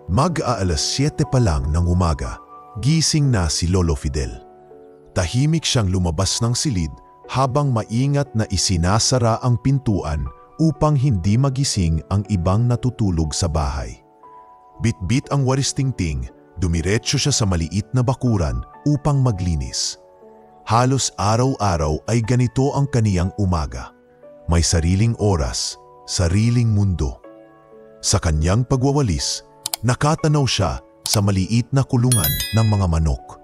Mag-aalas 7 pa lang ng umaga, gising na si Lolo Fidel. Tahimik siyang lumabas ng silid habang maingat na isinasara ang pintuan upang hindi magising ang ibang natutulog sa bahay. Bitbit ang waristingting, dumiretso siya sa maliit na bakuran upang maglinis. Halos araw-araw ay ganito ang kaniyang umaga. May sariling oras, sariling mundo. Sa kanyang pagwawalis, nakatanaw siya sa maliit na kulungan ng mga manok.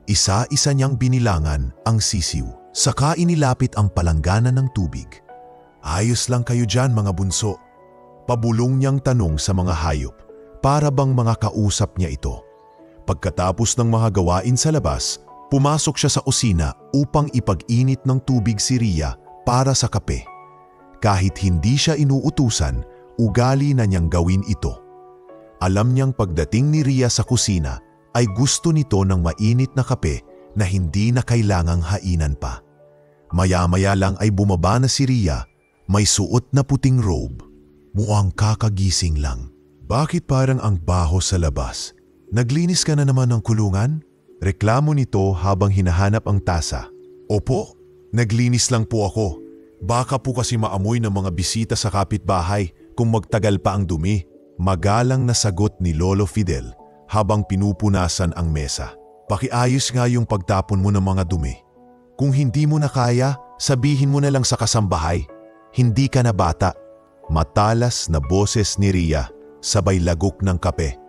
Isa-isa niyang binilangan ang sisiw. Saka inilapit ang palanggana ng tubig. Ayos lang kayo dyan mga bunso. Pabulong niyang tanong sa mga hayop, para bang mga kausap niya ito. Pagkatapos ng mga gawain sa labas, pumasok siya sa kusina upang ipag-init ng tubig si Ria para sa kape. Kahit hindi siya inuutusan, ugali na niyang gawin ito. Alam niyang pagdating ni Ria sa kusina ay gusto nito ng mainit na kape na hindi na kailangang hainan pa. Maya-maya lang ay bumaba na si Ria, may suot na puting robe. Mukhang kakagising lang. Bakit parang ang baho sa labas? Naglinis ka na naman ng kulungan? Reklamo nito habang hinahanap ang tasa. Opo, naglinis lang po ako. Baka po kasi maamoy ng mga bisita sa kapitbahay kung magtagal pa ang dumi. Magalang na sagot ni Lolo Fidel habang pinupunasan ang mesa. Pakiayos nga yung pagtapon mo ng mga dumi. Kung hindi mo na kaya, sabihin mo na lang sa kasambahay. Hindi ka na bata. Matalas na boses ni Ria, sabay lagok ng kape.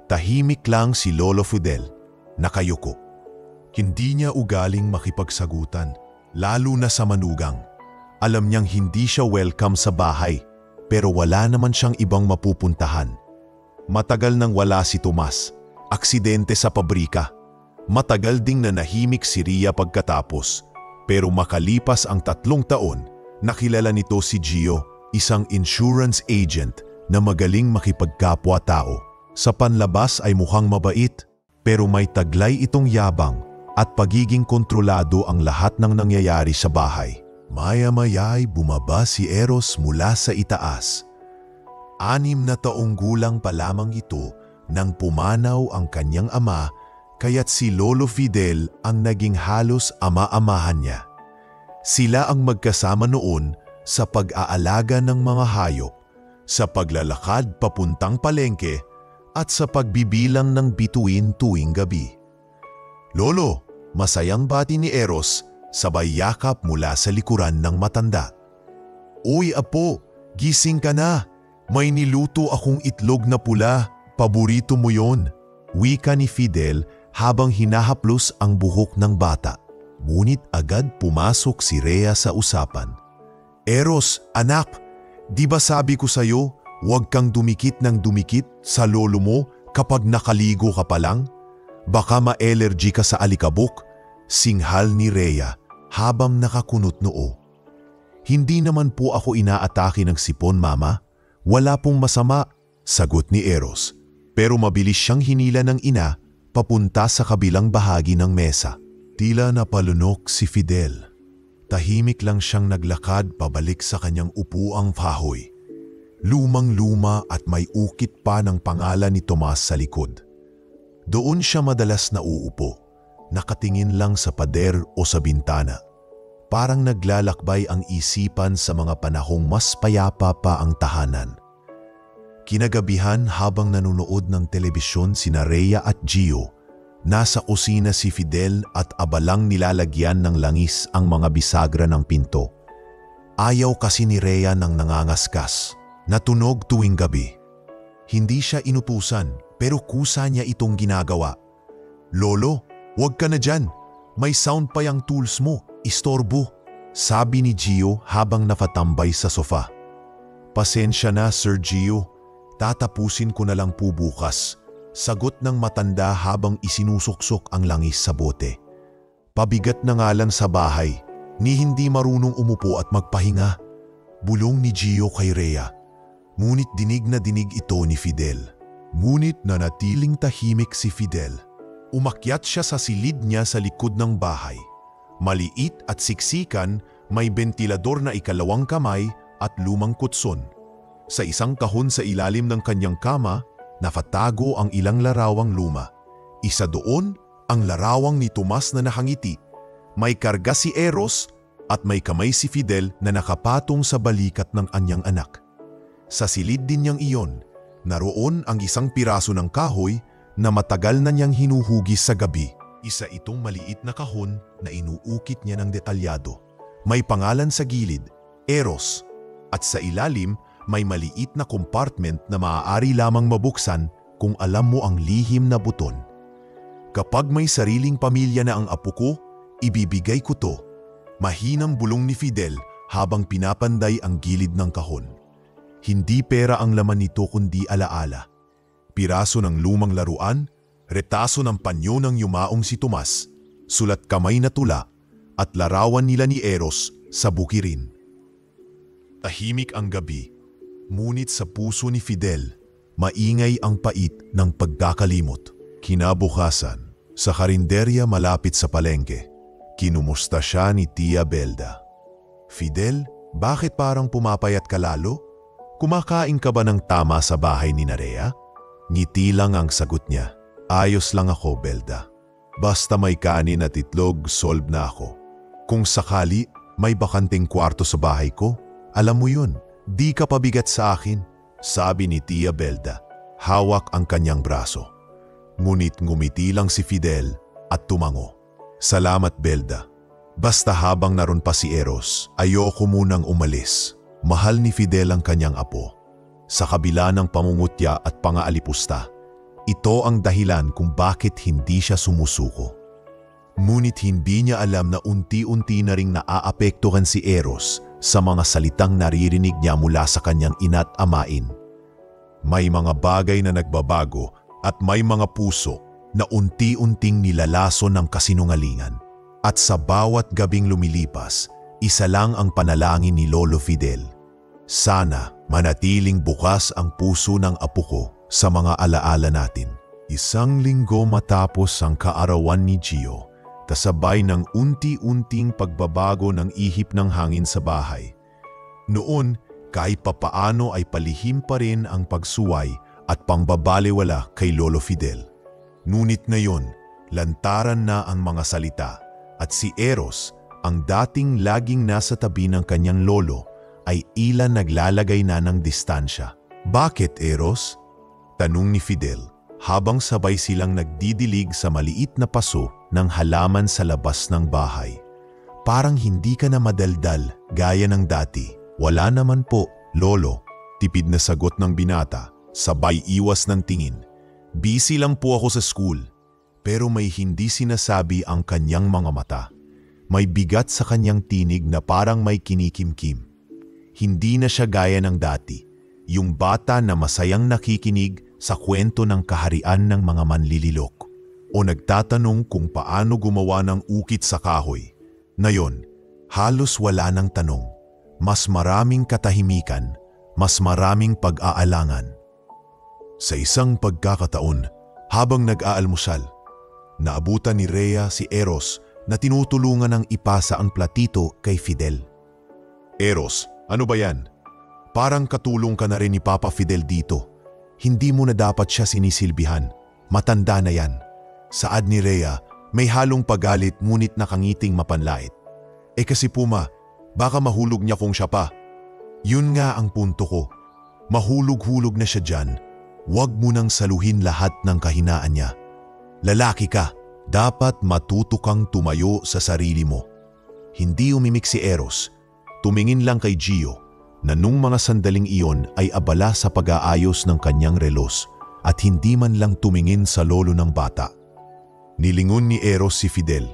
Tahimik lang si Lolo Fidel, nakayuko. Hindi niya ugaling makipagsagutan, lalo na sa manugang. Alam niyang hindi siya welcome sa bahay, pero wala naman siyang ibang mapupuntahan. Matagal nang wala si Tomas, aksidente sa pabrika. Matagal ding nanahimik si Ria pagkatapos, pero makalipas ang 3 taon, nakilala nito si Gio, isang insurance agent na magaling makipagkapwa-tao. Sa panlabas ay mukhang mabait, pero may taglay itong yabang at pagiging kontrolado ang lahat ng nangyayari sa bahay. Maya-maya ay bumaba si Eros mula sa itaas. 6 na taong gulang pa lamang ito nang pumanaw ang kanyang ama, kaya't si Lolo Fidel ang naging halos ama-amahan niya. Sila ang magkasama noon sa pag-aalaga ng mga hayop, sa paglalakad papuntang palengke at sa pagbibilang ng bituin tuwing gabi. Lolo, masayang bati ni Eros, sabay yakap mula sa likuran ng matanda. Uy apo, gising ka na. May niluto akong itlog na pula, paborito mo yon. Wika ni Fidel habang hinahaplos ang buhok ng bata. Ngunit agad pumasok si Rhea sa usapan. Eros, anak, di ba sabi ko sa'yo, huwag kang dumikit ng dumikit sa lolo mo kapag nakaligo ka pa lang? Baka ma-allergy ka sa alikabok, singhal ni Rhea habang nakakunot noo. Hindi naman po ako inaatake ng sipon, mama. Wala pong masama, sagot ni Eros. Pero mabilis siyang hinila ng ina papunta sa kabilang bahagi ng mesa. Tila napalunok si Fidel. Tahimik lang siyang naglakad pabalik sa kanyang upuang kahoy. Lumang-luma at may ukit pa ng pangalan ni Tomas sa likod. Doon siya madalas nauupo, nakatingin lang sa pader o sa bintana. Parang naglalakbay ang isipan sa mga panahong mas payapa pa ang tahanan. Kinagabihan habang nanonood ng telebisyon sina Rhea at Gio, nasa kusina si Fidel at abalang nilalagyan ng langis ang mga bisagra ng pinto. Ayaw kasi ni Rhea ng nangangaskas, natunog tuwing gabi. Hindi siya inutusan pero kusa niya itong ginagawa. Lolo, huwag ka na dyan. May sound pa yung tools mo. Istorbo, sabi ni Gio habang nakatambay sa sofa. Pasensya na, Sir Gio. Tatapusin ko na lang po bukas, sagot ng matanda habang isinusuksok ang langis sa bote. Pabigat na nga lang sa bahay, ni hindi marunong umupo at magpahinga. Bulong ni Gio kay Rhea. Ngunit dinig na dinig ito ni Fidel. Ngunit nanatiling tahimik si Fidel. Umakyat siya sa silid niya sa likod ng bahay. Maliit at siksikan, may bentilador na 2 kamay at lumang kutson. Sa isang kahon sa ilalim ng kanyang kama, nakatago ang ilang larawang luma. Isa doon, ang larawang ni Tomas na nakangiti. May karga si Eros at may kamay si Fidel na nakapatong sa balikat ng anyang anak. Sa silid din niyang iyon, naroon ang isang piraso ng kahoy na matagal na niyang hinuhugis sa gabi. Isa itong maliit na kahon na inuukit niya ng detalyado. May pangalan sa gilid, Eros, at sa ilalim may maliit na compartment na maaari lamang mabuksan kung alam mo ang lihim na buton. Kapag may sariling pamilya na ang apo ko, ibibigay ko to. Mahinang bulong ni Fidel habang pinapanday ang gilid ng kahon. Hindi pera ang laman nito kundi alaala. Piraso ng lumang laruan, retaso ng panyo ng yumaong si Tomas, sulat kamay na tula, at larawan nila ni Eros sa bukirin. Tahimik ang gabi, ngunit sa puso ni Fidel, maingay ang pait ng pagkakalimot. Kinabukasan, sa karinderya malapit sa palengke, kinumusta siya ni Tia Belda. Fidel, bakit parang pumapayat ka lalo? Kumakain ka ba ng tama sa bahay ni Narea? Ngiti lang ang sagot niya. Ayos lang ako, Belda. Basta may kanin at itlog, solve na ako. Kung sakali may bakanting kwarto sa bahay ko, alam mo yun, di ka pabigat sa akin, sabi ni Tia Belda. Hawak ang kanyang braso. Ngunit ngumiti lang si Fidel at tumango. Salamat, Belda. Basta habang naroon pa si Eros, ayoko munang umalis. Mahal ni Fidel ang kanyang apo. Sa kabila ng pamumutya at pangaalipusta, ito ang dahilan kung bakit hindi siya sumusuko. Ngunit hindi niya alam na unti-unti na ring naaapektuhan si Eros sa mga salitang naririnig niya mula sa kanyang ina't amain. May mga bagay na nagbabago at may mga puso na unti-unting nilalaso ng kasinungalingan. At sa bawat gabing lumilipas, isa lang ang panalangin ni Lolo Fidel. Sana manatiling bukas ang puso ng apo ko sa mga alaala natin. Isang linggo matapos ang kaarawan ni Gio, kasabay ng unti-unting pagbabago ng ihip ng hangin sa bahay. Noon, kahit papaano ay palihim pa rin ang pagsuway at pangbabaliwala kay Lolo Fidel. Ngunit ngayon, lantaran na ang mga salita at si Eros, ang dating laging nasa tabi ng kanyang lolo, ay ilan naglalagay na ng distansya. Bakit, Eros? Tanong ni Fidel habang sabay silang nagdidilig sa maliit na paso ng halaman sa labas ng bahay. Parang hindi ka na madaldal gaya ng dati. Wala naman po, Lolo. Tipid na sagot ng binata, sabay iwas ng tingin. Busy lang po ako sa school. Pero may hindi sinasabi ang kanyang mga mata. May bigat sa kanyang tinig na parang may kinikimkim. Hindi na siya gaya ng dati, yung bata na masayang nakikinig sa kwento ng kaharian ng mga manlililok o nagtatanong kung paano gumawa ng ukit sa kahoy. Ngayon, halos wala ng tanong. Mas maraming katahimikan, mas maraming pag-aalangan. Sa isang pagkakataon, habang nag-aalmusal, naabutan ni Rhea si Eros na tinutulungan ng ipasa ang platito kay Fidel. Eros, ano ba yan? Parang katulong ka na rin ni Papa Fidel dito. Hindi mo na dapat siya sinisilbihan. Matanda na yan. Saad ni Rhea, may halong pagalit ngunit nakangiting mapanlait. Kasi Puma, baka mahulog niya kung siya pa. Yun nga ang punto ko. Mahulog-hulog na siya dyan. Huwag mo nang saluhin lahat ng kahinaan niya. Lalaki ka, dapat matuto kang tumayo sa sarili mo. Hindi umimik si Eros. Tumingin lang kay Gio na nung mga sandaling iyon ay abala sa pag-aayos ng kanyang relos at hindi man lang tumingin sa lolo ng bata. Nilingon ni Eros si Fidel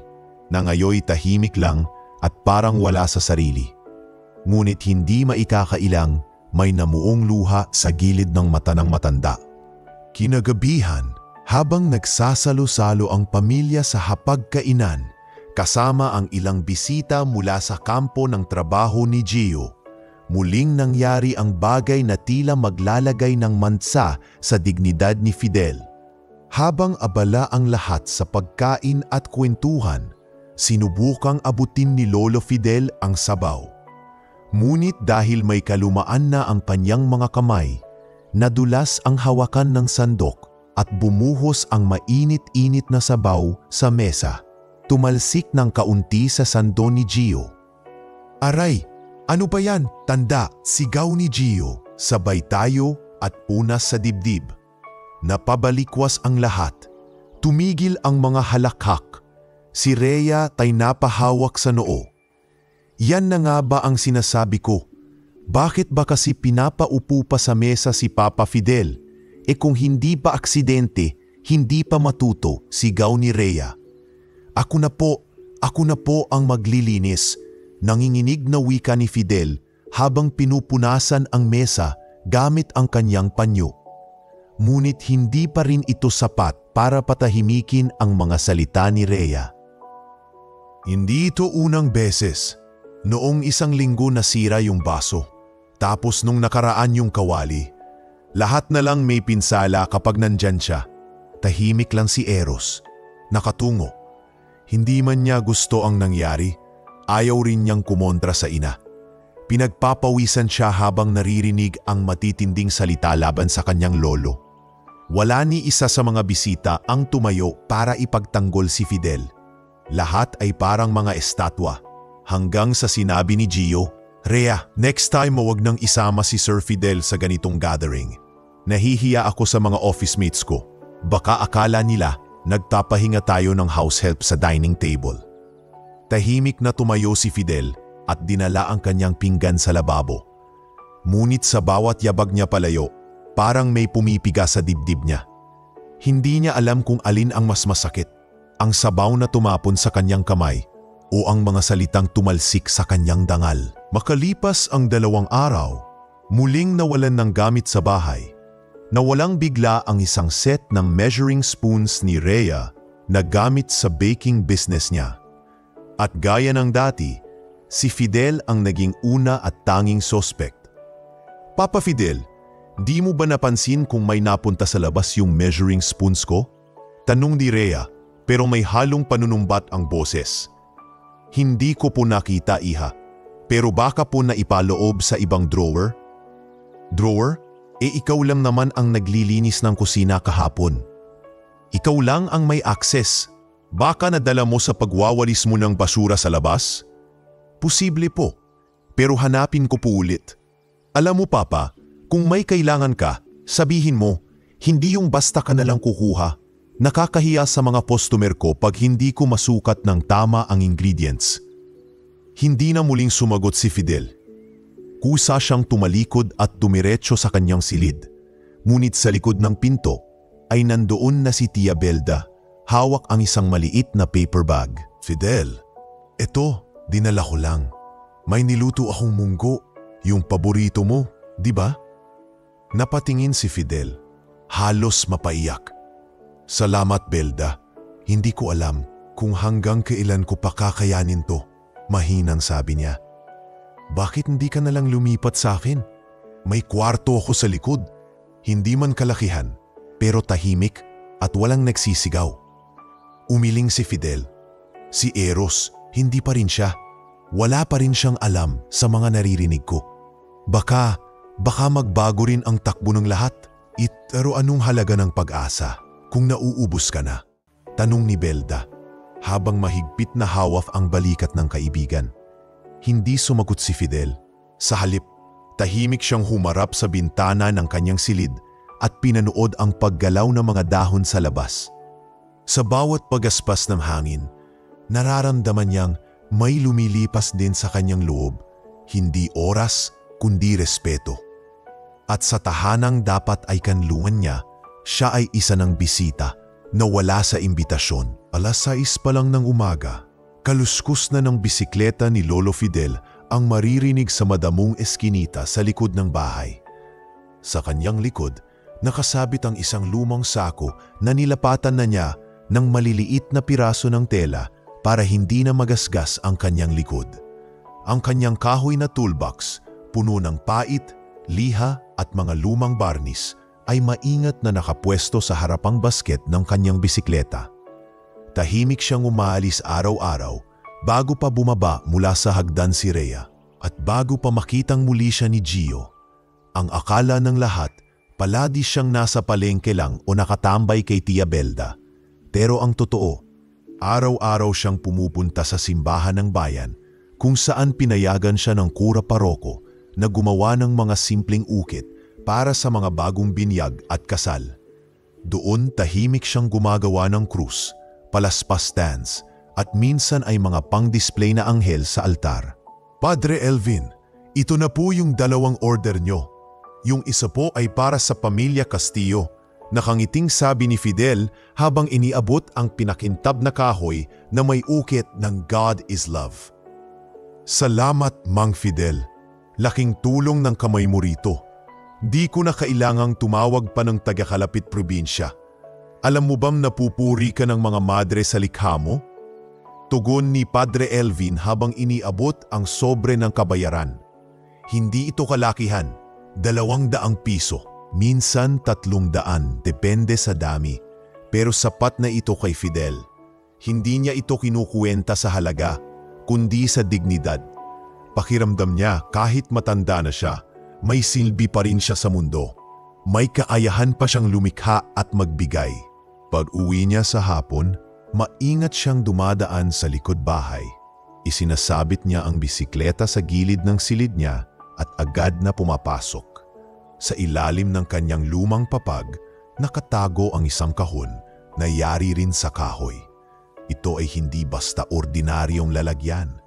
na ngayoy tahimik lang at parang wala sa sarili. Ngunit hindi maikakailang may namuong luha sa gilid ng mata ng matanda. Kinagabihan, habang nagsasalo-salo ang pamilya sa hapagkainan, kasama ang ilang bisita mula sa kampo ng trabaho ni Gio, muling nangyari ang bagay na tila maglalagay ng mansa sa dignidad ni Fidel. Habang abala ang lahat sa pagkain at kwentuhan, sinubukang abutin ni Lolo Fidel ang sabaw. Ngunit dahil may kalumaan na ang kanyang mga kamay, nadulas ang hawakan ng sandok at bumuhos ang mainit-init na sabaw sa mesa. Tumalsik ng kaunti sa sando ni Gio. "Aray, ano ba yan? Tanda!" sigaw ni Gio. Sabay tayo at punas sa dibdib. Napabalikwas ang lahat. Tumigil ang mga halakhak. Si Rhea tay napahawak sa noo. "Yan na nga ba ang sinasabi ko? Bakit ba kasi pinapaupo pa sa mesa si Papa Fidel? Kung hindi pa aksidente, hindi pa matuto," sigaw ni Rhea. Ako na po ang maglilinis," nanginginig na wika ni Fidel habang pinupunasan ang mesa gamit ang kanyang panyo. Ngunit hindi pa rin ito sapat para patahimikin ang mga salita ni Rhea. "Hindi ito unang beses. Noong isang linggo nasira yung baso. Tapos nung nakaraan yung kawali. Lahat na lang may pinsala kapag nandyan siya." Tahimik lang si Eros. Nakatungo. Hindi man niya gusto ang nangyari, ayaw rin niyang kumontra sa ina. Pinagpapawisan siya habang naririnig ang matitinding salita laban sa kanyang lolo. Wala ni isa sa mga bisita ang tumayo para ipagtanggol si Fidel. Lahat ay parang mga estatwa, hanggang sa sinabi ni Gio, "Rhea, next time wag nang isama si Sir Fidel sa ganitong gathering. Nahihiya ako sa mga office mates ko. Baka akala nila nagpapahinga tayo ng house help sa dining table." Tahimik na tumayo si Fidel at dinala ang kanyang pinggan sa lababo. Ngunit sa bawat yabag niya palayo, parang may pumipiga sa dibdib niya. Hindi niya alam kung alin ang mas masakit, ang sabaw na tumapon sa kanyang kamay o ang mga salitang tumalsik sa kanyang dangal. Makalipas ang 2 araw, muling nawalan ng gamit sa bahay. Nawalang bigla ang isang set ng measuring spoons ni Rhea na gamit sa baking business niya. At gaya ng dati, si Fidel ang naging una at tanging suspect. "Papa Fidel, di mo ba napansin kung may napunta sa labas yung measuring spoons ko?" tanong ni Rhea, pero may halong panunumbat ang boses. "Hindi ko po nakita, iha. Pero baka po naipaloob sa ibang drawer." "Drawer? Ikaw lang naman ang naglilinis ng kusina kahapon. Ikaw lang ang may access. Baka nadala mo sa pagwawalis mo ng basura sa labas?" "Posible po, pero hanapin ko po ulit. Alam mo Papa, kung may kailangan ka, sabihin mo, hindi yung basta ka nalang kukuha. Nakakahiya sa mga customer ko pag hindi ko masukat ng tama ang ingredients." Hindi na muling sumagot si Fidel. Kusa siyang tumalikod at dumiretso sa kanyang silid. Ngunit sa likod ng pinto ay nandoon na si Tia Belda, hawak ang isang maliit na paper bag. "Fidel, eto, dinala ko lang. May niluto akong munggo, yung paborito mo, di ba?" Napatingin si Fidel, halos mapaiyak. "Salamat Belda, hindi ko alam kung hanggang kailan ko pa kakayanin to," mahinang sabi niya. "Bakit hindi ka nalang lumipat sa akin? May kwarto ako sa likod. Hindi man kalakihan, pero tahimik at walang nagsisigaw." Umiling si Fidel. Si Eros, hindi pa rin siya. Wala pa rin siyang alam sa mga naririnig ko. Baka magbago rin ang takbo ng lahat. Pero anong halaga ng pag-asa kung nauubos ka na? Tanong ni Belda, habang mahigpit na hawak ang balikat ng kaibigan. Hindi sumagot si Fidel. Sa halip, tahimik siyang humarap sa bintana ng kanyang silid at pinanood ang paggalaw ng mga dahon sa labas. Sa bawat pagaspas ng hangin, nararamdaman niyang may lumilipas din sa kanyang loob, hindi oras kundi respeto. At sa tahanang dapat ay kanlungan niya, siya ay isa ng bisita na wala sa imbitasyon. 6:00 pa lang ng umaga, kaluskus na ng bisikleta ni Lolo Fidel ang maririnig sa madamong eskinita sa likod ng bahay. Sa kanyang likod, nakasabit ang isang lumang sako na nilapatan na niya ng maliliit na piraso ng tela para hindi na magasgas ang kanyang likod. Ang kanyang kahoy na toolbox, puno ng pait, liha at mga lumang barnis, ay maingat na nakapwesto sa harapang basket ng kanyang bisikleta. Tahimik siyang umaalis araw-araw bago pa bumaba mula sa hagdan si Rhea at bago pa makitang muli siya ni Gio. Ang akala ng lahat, Palagi siyang nasa palengke lang o nakatambay kay Tia Belda. Pero ang totoo, araw-araw siyang pumupunta sa simbahan ng bayan kung saan pinayagan siya ng kura paroko na gumawa ng mga simpleng ukit para sa mga bagong binyag at kasal. Doon tahimik siyang gumagawa ng krus, palaspas stands at minsan ay mga pang-display na anghel sa altar. Padre Elvin, ito na po yung 2 order nyo. Yung isa po ay para sa pamilya Castillo. Nakangiting sabi ni Fidel habang iniabot ang pinakintab na kahoy na may ukit ng God is Love. Salamat, Mang Fidel. Laking tulong ng kamay mo rito. Di ko na kailangang tumawag pa ng taga-kalapit probinsya. Alam mo bang napupuri ka ng mga madre sa likha mo? Tugon ni Padre Elvin habang iniabot ang sobre ng kabayaran. Hindi ito kalakihan, 200 piso, minsan 300, depende sa dami. Pero sapat na ito kay Fidel. Hindi niya ito kinukuwenta sa halaga, kundi sa dignidad. Pakiramdam niya kahit matanda na siya, may silbi pa rin siya sa mundo. May kaayahan pa siyang lumikha at magbigay. Pag-uwi niya sa hapon, maingat siyang dumadaan sa likod bahay. Isinasabit niya ang bisikleta sa gilid ng silid niya at agad na pumapasok. Sa ilalim ng kanyang lumang papag, nakatago ang isang kahon na yari rin sa kahoy. Ito ay hindi basta ordinaryong lalagyan.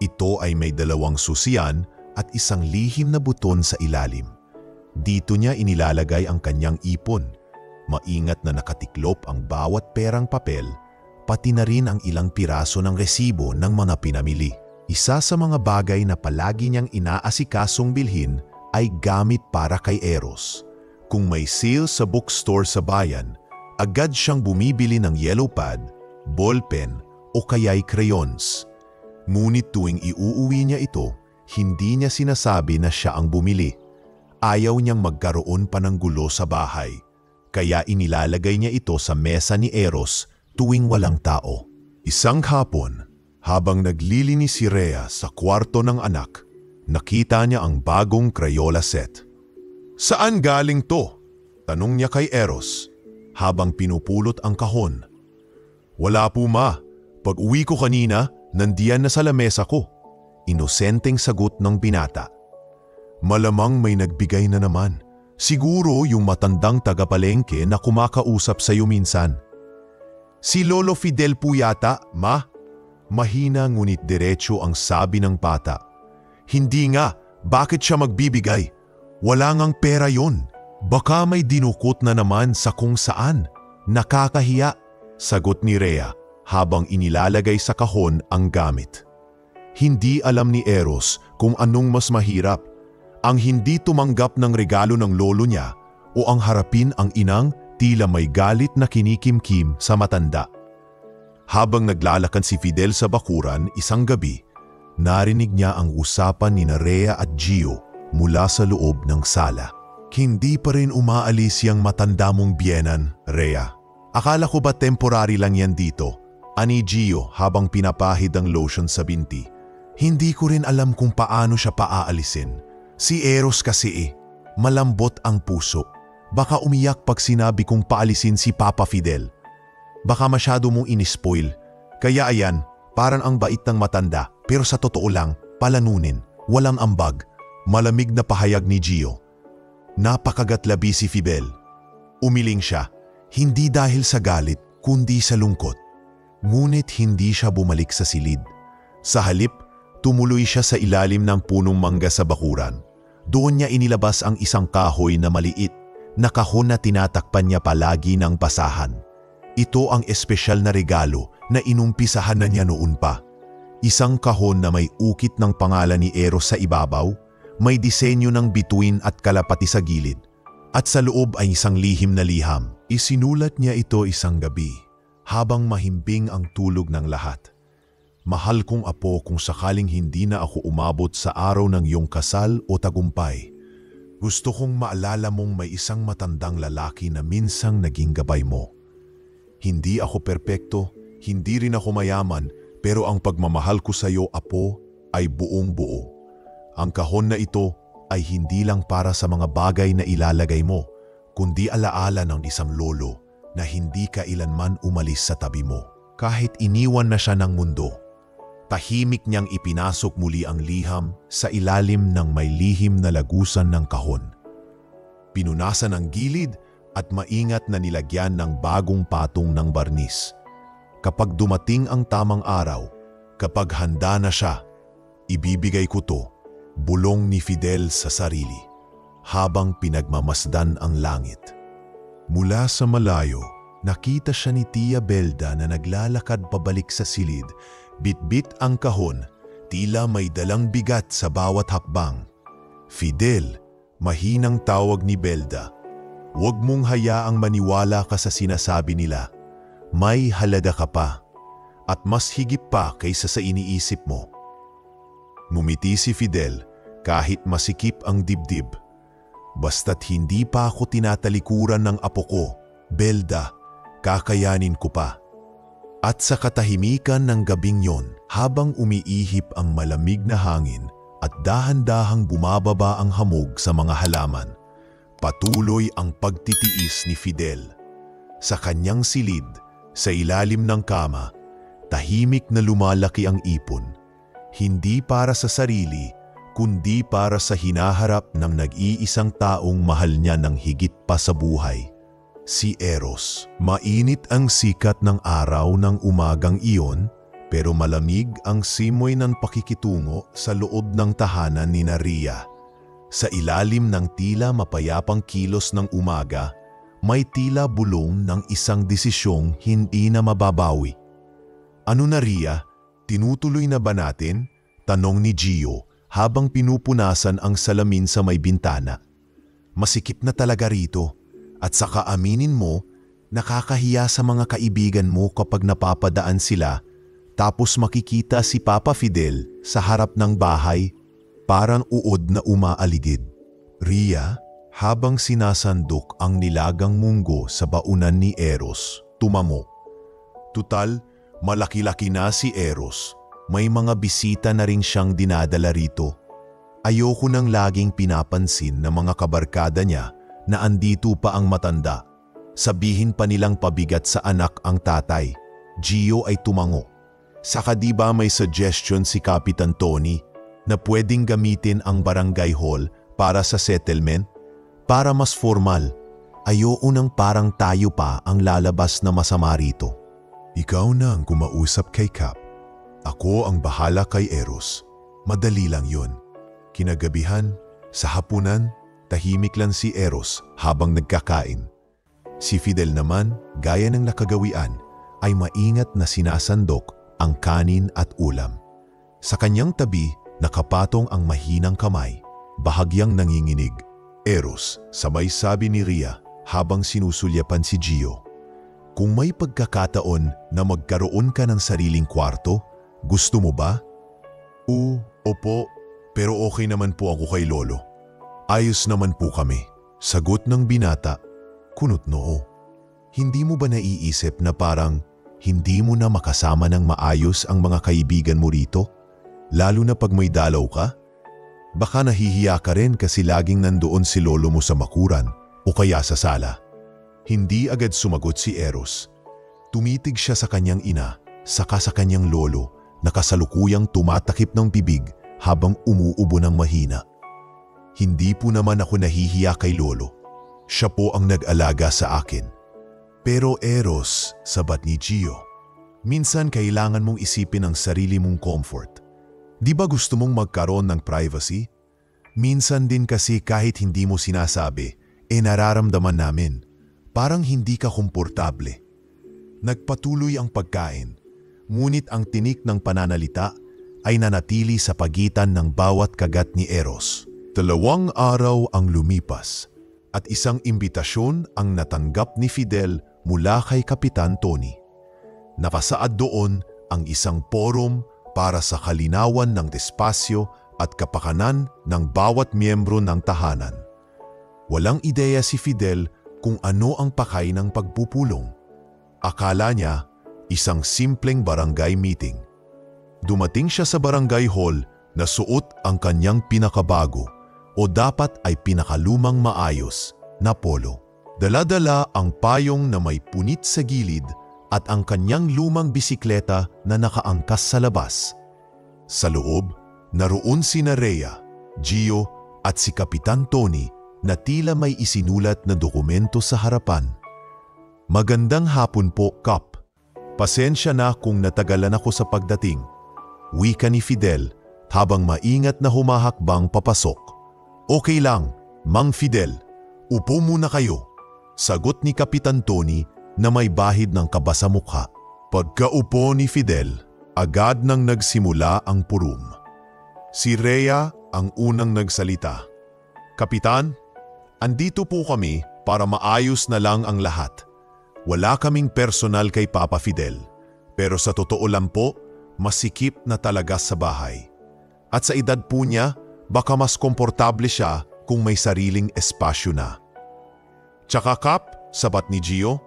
Ito ay may 2 susian at isang lihim na buton sa ilalim. Dito niya inilalagay ang kanyang ipon. Maingat na nakatiklop ang bawat perang papel, pati na rin ang ilang piraso ng resibo ng mga pinamili. Isa sa mga bagay na palagi niyang inaasikasong bilhin ay gamit para kay Eros. Kung may sale sa bookstore sa bayan, agad siyang bumibili ng yellow pad, ballpen o kaya'y crayons. Ngunit tuwing iuuwi niya ito, hindi niya sinasabi na siya ang bumili. Ayaw niyang magkaroon pa ng gulo sa bahay, kaya inilalagay niya ito sa mesa ni Eros tuwing walang tao. Isang hapon, habang naglilinis si Rhea sa kwarto ng anak, nakita niya ang bagong Crayola set. "Saan galing to?" tanong niya kay Eros habang pinupulot ang kahon. "Wala po ma, pag-uwi ko kanina, nandiyan na sa lamesa ko." Inosenteng sagot ng binata. "Malamang may nagbigay na naman. Siguro yung matandang tagapalengke na kumakausap sa'yo minsan." "Si Lolo Fidel po yata, ma." Mahina ngunit diretso ang sabi ng bata. "Hindi nga, bakit siya magbibigay? Wala ngang pera yon. Baka may dinukot na naman sa kung saan. Nakakahiya," sagot ni Rhea habang inilalagay sa kahon ang gamit. Hindi alam ni Eros kung anong mas mahirap, ang hindi tumanggap ng regalo ng lolo niya o ang harapin ang inang tila may galit na kinikimkim sa matanda. Habang naglalakad si Fidel sa bakuran isang gabi, narinig niya ang usapan ni Rhea at Gio mula sa loob ng sala. "Hindi pa rin umaalis yang matanda mong biyenan, Rhea. Akala ko ba temporary lang yan dito?" ani Gio habang pinapahid ang lotion sa binti. "Hindi ko rin alam kung paano siya paaalisin. Si Eros kasi malambot ang puso. Baka umiyak pag sinabi kong paalisin si Papa Fidel. Baka masyado mong inispoil. Kaya ayan, parang ang bait ng matanda pero sa totoo lang, palanunin, walang ambag." Malamig na pahayag ni Gio. Napakagatlabi si Fidel. Umiling siya, hindi dahil sa galit kundi sa lungkot. Ngunit hindi siya bumalik sa silid. Sa halip, tumuloy siya sa ilalim ng punong mangga sa bakuran. Doon niya inilabas ang isang kahoy na maliit, na kahon na tinatakpan niya palagi ng basahan. Ito ang espesyal na regalo na inumpisahan na niya noon pa. Isang kahon na may ukit ng pangalan ni Eros sa ibabaw, may disenyo ng bituin at kalapati sa gilid, at sa loob ay isang lihim na liham. Isinulat niya ito isang gabi, habang mahimbing ang tulog ng lahat. "Mahal kong apo, kung sakaling hindi na ako umabot sa araw ng iyong kasal o tagumpay, gusto kong maalala mong may isang matandang lalaki na minsang naging gabay mo. Hindi ako perpekto, hindi rin ako mayaman, pero ang pagmamahal ko sa iyo, apo, ay buong buo. Ang kahon na ito ay hindi lang para sa mga bagay na ilalagay mo, kundi alaala ng isang lolo na hindi kailanman umalis sa tabi mo. Kahit iniwan na siya ng mundo, tahimik niyang ipinasok muli ang liham sa ilalim ng may lihim na lagusan ng kahon. Pinunasan ang gilid at maingat na nilagyan ng bagong patong ng barnis. Kapag dumating ang tamang araw, kapag handa na siya, ibibigay ko to, bulong ni Fidel sa sarili, habang pinagmamasdan ang langit. Mula sa malayo, nakita siya ni Tia Belda na naglalakad pabalik sa silid, bitbit ang kahon, tila may dalang bigat sa bawat hakbang. Fidel, mahinang tawag ni Belda. Huwag mong hayaang maniwala ka sa sinasabi nila. May halaga ka pa, at mas higit pa kaysa sa iniisip mo. Ngumiti si Fidel kahit masikip ang dibdib. Basta't hindi pa ako tinatalikuran ng apo ko, Belda, kakayanin ko pa. At sa katahimikan ng gabing yon, habang umiihip ang malamig na hangin at dahan-dahang bumababa ang hamog sa mga halaman, patuloy ang pagtitiis ni Fidel. Sa kanyang silid, sa ilalim ng kama, tahimik na lumalaki ang ipon, hindi para sa sarili, kundi para sa hinaharap ng nag-iisang taong mahal niya ng higit pa sa buhay, si Eros. Mainit ang sikat ng araw ng umagang iyon, pero malamig ang simoy ng pakikitungo sa loob ng tahanan ni Ria. Sa ilalim ng tila mapayapang kilos ng umaga, may tila bulong ng isang desisyong hindi na mababawi. Ano na Ria? Tinutuloy na ba natin? Tanong ni Gio habang pinupunasan ang salamin sa may bintana. Masikip na talaga rito, at saka aminin mo, nakakahiya sa mga kaibigan mo kapag napapadaan sila tapos makikita si Papa Fidel sa harap ng bahay, parang uod na umaaligid. Ria, habang sinasandok ang nilagang munggo sa baunan ni Eros, tumamo. Tutal, malaki-laki na si Eros. May mga bisita na rin siyang dinadala rito. Ayoko nang laging pinapansin ng mga kabarkada niya na andito pa ang matanda. Sabihin pa nilang pabigat sa anak ang tatay. Gio ay tumango. Saka di ba may suggestion si Kapitan Tony na pwedeng gamitin ang barangay hall para sa settlement? Para mas formal, ayoko nang parang tayo pa ang lalabas na masama rito. Ikaw na ang kumausap kay Kap. Ako ang bahala kay Eros. Madali lang yun. Kinagabihan, sa hapunan, tahimik lang si Eros habang nagkakain. Si Fidel naman, gaya ng nakagawian, ay maingat na sinasandok ang kanin at ulam. Sa kanyang tabi, nakapatong ang mahinang kamay, bahagyang nanginginig. Eros, sabay sabi ni Ria habang sinusulyapan si Gio. Kung may pagkakataon na magkaroon ka ng sariling kwarto, gusto mo ba? Opo, pero okay naman po ako kay Lolo. Ayos naman po kami. Sagot ng binata, kunot noo. Hindi mo ba naiisip na parang hindi mo na makasama ng maayos ang mga kaibigan mo rito? Lalo na pag may dalaw ka? Baka nahihiya ka rin kasi laging nandoon si lolo mo sa bakuran o kaya sa sala. Hindi agad sumagot si Eros. Tumitig siya sa kanyang ina, saka sa kanyang lolo na kasalukuyang tumatakip ng bibig habang umuubo ng mahina. Hindi po naman ako nahihiya kay lolo. Siya po ang nag-alaga sa akin. Pero Eros, sabat ni Gio, minsan kailangan mong isipin ang sarili mong comfort. Di ba gusto mong magkaroon ng privacy? Minsan din kasi kahit hindi mo sinasabi, nararamdaman namin. Parang hindi ka komportable. Nagpatuloy ang pagkain, ngunit ang tinik ng pananalita ay nanatili sa pagitan ng bawat kagat ni Eros. 2 araw ang lumipas at isang imbitasyon ang natanggap ni Fidel mula kay Kapitan Tony. Nakasaad doon ang isang forum para sa kalinawan ng despasyo at kapakanan ng bawat miyembro ng tahanan. Walang ideya si Fidel kung ano ang pakay ng pagpupulong. Akala niya isang simpleng barangay meeting. Dumating siya sa barangay hall na suot ang kanyang pinakabago o dapat ay pinakalumang maayos na polo. Dala-dala ang payong na may punit sa gilid at ang kanyang lumang bisikleta na nakaangkas sa labas. Sa loob, naroon sina Rhea, Gio at si Kapitan Tony na tila may isinulat na dokumento sa harapan. "Magandang hapon po, Kap. Pasensya na kung natagalan ako sa pagdating," wika ni Fidel habang maingat na humahakbang papasok. "Okay lang, Mang Fidel. Upo muna kayo," sagot ni Kapitan Tony na may bahid ng kaba sa mukha. Pagkaupo ni Fidel, agad nang nagsimula ang purum. Si Rhea ang unang nagsalita. "Kapitan, andito po kami para maayos na lang ang lahat. Wala kaming personal kay Papa Fidel, pero sa totoo lang po, masikip na talaga sa bahay. At sa edad po niya, baka mas komportable siya kung may sariling espasyo na." "Tsaka Kap," sabat ni Gio,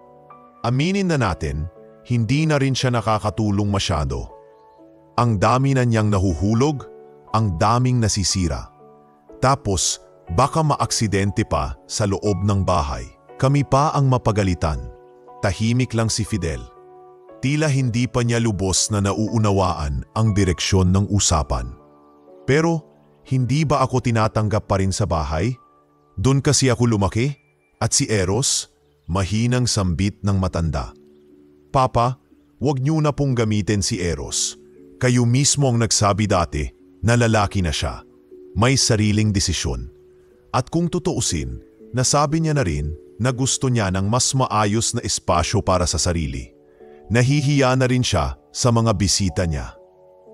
"aminin na natin, hindi na rin siya nakakatulong masyado. Ang dami na niyang nahuhulog, ang daming nasisira. Tapos, baka maaksidente pa sa loob ng bahay. Kami pa ang mapagalitan." Tahimik lang si Fidel. Tila hindi pa niya lubos na nauunawaan ang direksyon ng usapan. "Pero, hindi ba ako tinatanggap pa rin sa bahay? Doon kasi ako lumaki? At si Eros?" Mahinang sambit ng matanda. "Papa, wag niyo na pong gamitin si Eros. Kayo mismo ang nagsabi dati na lalaki na siya. May sariling desisyon. At kung tutuusin, nasabi niya na rin na gusto niya ng mas maayos na espasyo para sa sarili. Nahihiya na rin siya sa mga bisita niya."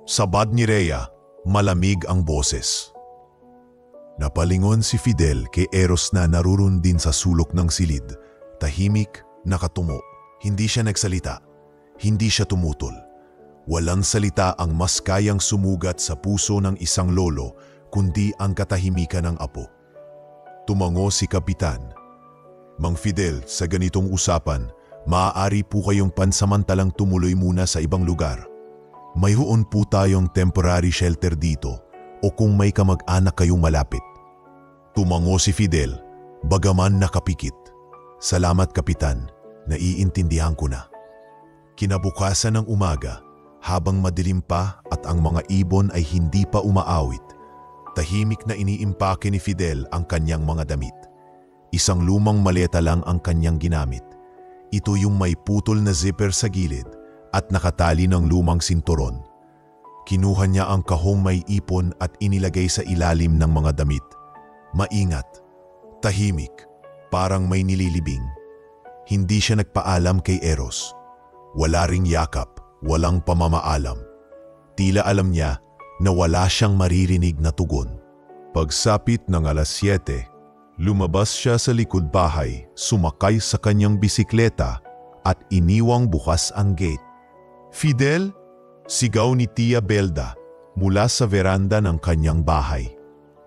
Sabad ni Rhea, malamig ang boses. Napalingon si Fidel kay Eros na naroon din sa sulok ng silid. Tahimik, nakatumo. Hindi siya nagsalita. Hindi siya tumutol. Walang salita ang mas kayang sumugat sa puso ng isang lolo kundi ang katahimikan ng apo. Tumango si Kapitan. "Mang Fidel, sa ganitong usapan, maaari po kayong pansamantalang tumuloy muna sa ibang lugar. Mayroon po tayong temporary shelter dito o kung may kamag-anak kayong malapit." Tumango si Fidel, bagaman nakapikit. "Salamat, Kapitan, naiintindihan ko na." Kinabukasan ng umaga, habang madilim pa at ang mga ibon ay hindi pa umaawit, tahimik na iniimpake ni Fidel ang kanyang mga damit. Isang lumang maleta lang ang kanyang ginamit. Ito yung may putol na zipper sa gilid at nakatali ng lumang sinturon. Kinuha niya ang kahong may ipon at inilagay sa ilalim ng mga damit. Maingat, tahimik, parang may nililibing. Hindi siya nagpaalam kay Eros. Wala ring yakap, walang pamamaalam. Tila alam niya na wala siyang maririnig na tugon. Pagsapit ng 7:00, lumabas siya sa likod bahay, sumakay sa kanyang bisikleta at iniwang bukas ang gate. "Fidel!" Sigaw ni Tia Belda mula sa veranda ng kanyang bahay.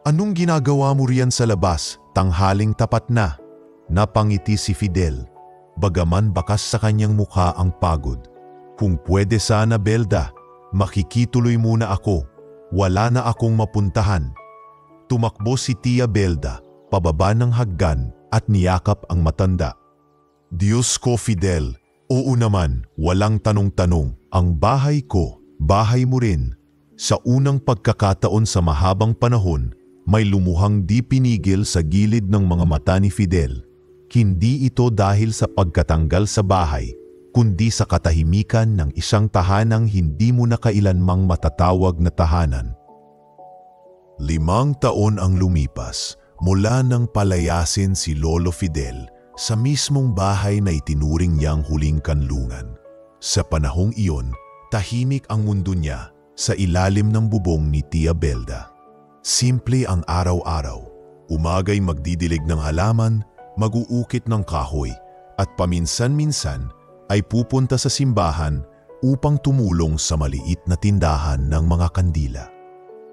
"Anong ginagawa mo riyan sa labas? Tanghaling tapat na." Napangiti si Fidel, bagaman bakas sa kanyang mukha ang pagod. "Kung pwede sana, Belda, makikituloy muna ako. Wala na akong mapuntahan." Tumakbo si Tia Belda, pababa ng haggan at niyakap ang matanda. "Diyos ko, Fidel, oo naman, walang tanong-tanong. Ang bahay ko, bahay mo rin." Sa unang pagkakataon sa mahabang panahon, may lumuhang di pinigil sa gilid ng mga mata ni Fidel. Hindi ito dahil sa pagkatanggal sa bahay, kundi sa katahimikan ng isang tahanang hindi mo na kailanmang matatawag na tahanan. 5 taon ang lumipas mula nang palayasin si Lolo Fidel sa mismong bahay na itinuring niyang huling kanlungan. Sa panahong iyon, tahimik ang mundo niya sa ilalim ng bubong ni Tia Belda. Simple ang araw-araw. Umaga'y magdidilig ng halaman, mag-uukit ng kahoy, at paminsan-minsan ay pupunta sa simbahan upang tumulong sa maliit na tindahan ng mga kandila.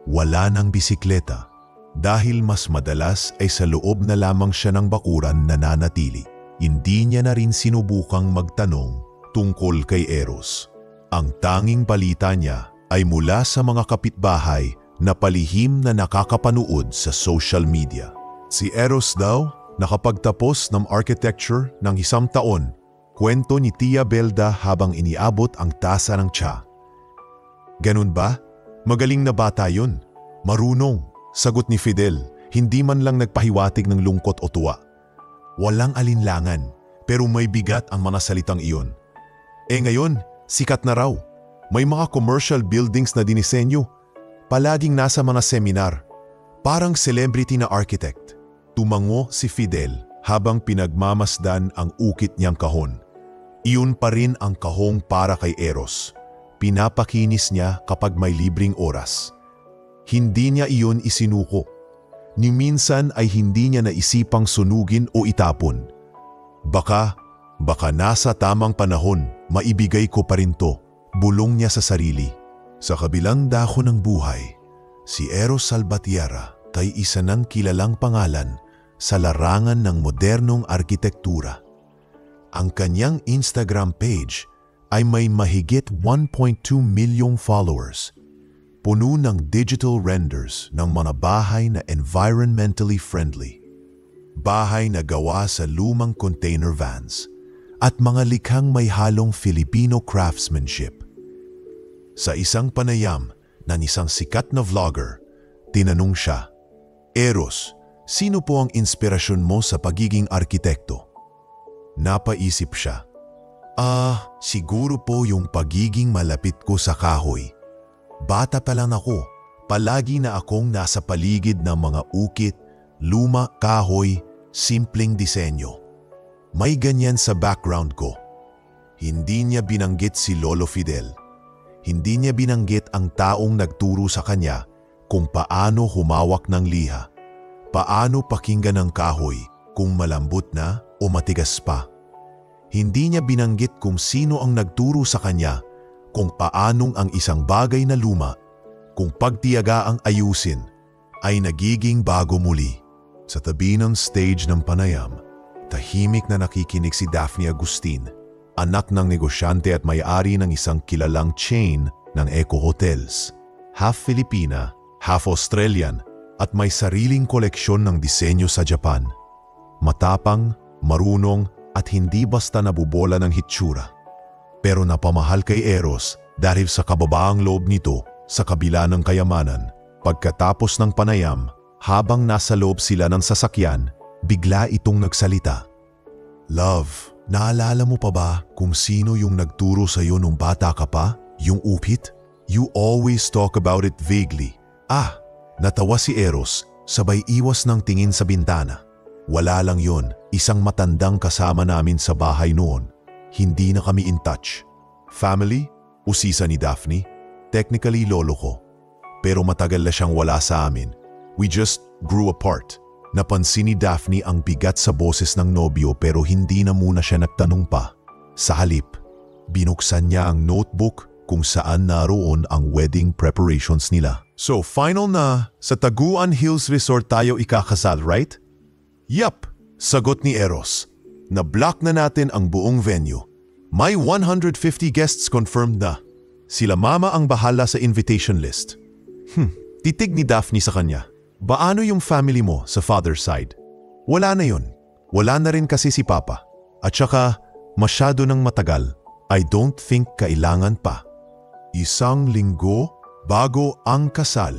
Wala ng bisikleta dahil mas madalas ay sa loob na lamang siya ng bakuran nananatili. Hindi niya na rin sinubukang magtanong tungkol kay Eros. Ang tanging balita niya ay mula sa mga kapitbahay na palihim na nakakapanood sa social media. Si Eros daw nakapagtapos ng architecture ng 1 taon. Kwento ni Tia Belda habang iniabot ang tasa ng tsa. Ganun ba? Magaling na bata yun. Marunong, sagot ni Fidel, hindi man lang nagpahiwatig ng lungkot o tuwa. Walang alinlangan, pero may bigat ang mga salitang iyon. Ngayon, sikat na raw. May mga commercial buildings na dinisenyo. Palaging nasa mga seminar. Parang celebrity na architect. Tumango si Fidel habang pinagmamasdan ang ukit niyang kahon. Iyon pa rin ang kahong para kay Eros. Pinapakinis niya kapag may libreng oras. Hindi niya iyon isinuko. Ni minsan ay hindi niya naisipang sunugin o itapon. Baka nasa tamang panahon, maibigay ko pa rin to, bulong niya sa sarili. Sa kabilang dako ng buhay, si Eros Salvatierra ay isa ng kilalang pangalan sa larangan ng modernong arkitektura. Ang kanyang Instagram page ay may mahigit 1.2 milyong followers. Puno ng digital renders ng mga bahay na environmentally friendly. Bahay na gawa sa lumang container vans at mga likhang may halong Filipino craftsmanship. Sa isang panayam ng isang sikat na vlogger, tinanong siya, Eros, sino po ang inspirasyon mo sa pagiging arkitekto? Napaisip siya. Siguro po yung pagiging malapit ko sa kahoy. Bata pa lang ako, palagi na akong nasa paligid ng mga ukit, luma, kahoy, simpleng disenyo. May ganyan sa background ko. Hindi niya binanggit si Lolo Fidel. Hindi niya binanggit ang taong nagturo sa kanya kung paano humawak ng liha. Paano pakinggan ang kahoy kung malambot na o matigas pa. Hindi niya binanggit kung sino ang nagturo sa kanya kung paanong ang isang bagay na luma, kung pagtiyaga ang ayusin, ay nagiging bago muli. Sa tabi ng stage ng panayam, tahimik na nakikinig si Daphne Agustin, anak ng negosyante at may-ari ng isang kilalang chain ng Eco Hotels. Half Filipina, half Australian, at may sariling koleksyon ng disenyo sa Japan. Matapang, marunong, at hindi basta nabubola ng hitsura. Pero napamahal kay Eros dahil sa kababaang loob nito sa kabila ng kayamanan. Pagkatapos ng panayam, habang nasa loob sila ng sasakyan, bigla itong nagsalita. Love, naalala mo pa ba kung sino yung nagturo sa iyo nung bata ka pa? Yung upit? You always talk about it vaguely. Natawa si Eros, sabay iwas ng tingin sa bintana. Wala lang yon, isang matandang kasama namin sa bahay noon. Hindi na kami in touch. Family? Usisa ni Daphne. Technically lolo ko. Pero matagal na siyang wala sa amin. We just grew apart. Napansin ni Daphne ang bigat sa boses ng nobyo pero hindi na muna siya nagtanong pa. Sa halip, binuksan niya ang notebook kung saan naroon ang wedding preparations nila. So final na, sa Taguan Hills Resort tayo ikakasal, right? Yup, sagot ni Eros. Na-block na natin ang buong venue. May 150 guests confirmed na. Sila mama ang bahala sa invitation list. Titig ni Daphne sa kanya. Paano yung family mo sa father's side? Wala na yun. Wala na rin kasi si Papa. At saka, masyado nang matagal. I don't think kailangan pa. 1 linggo bago ang kasal.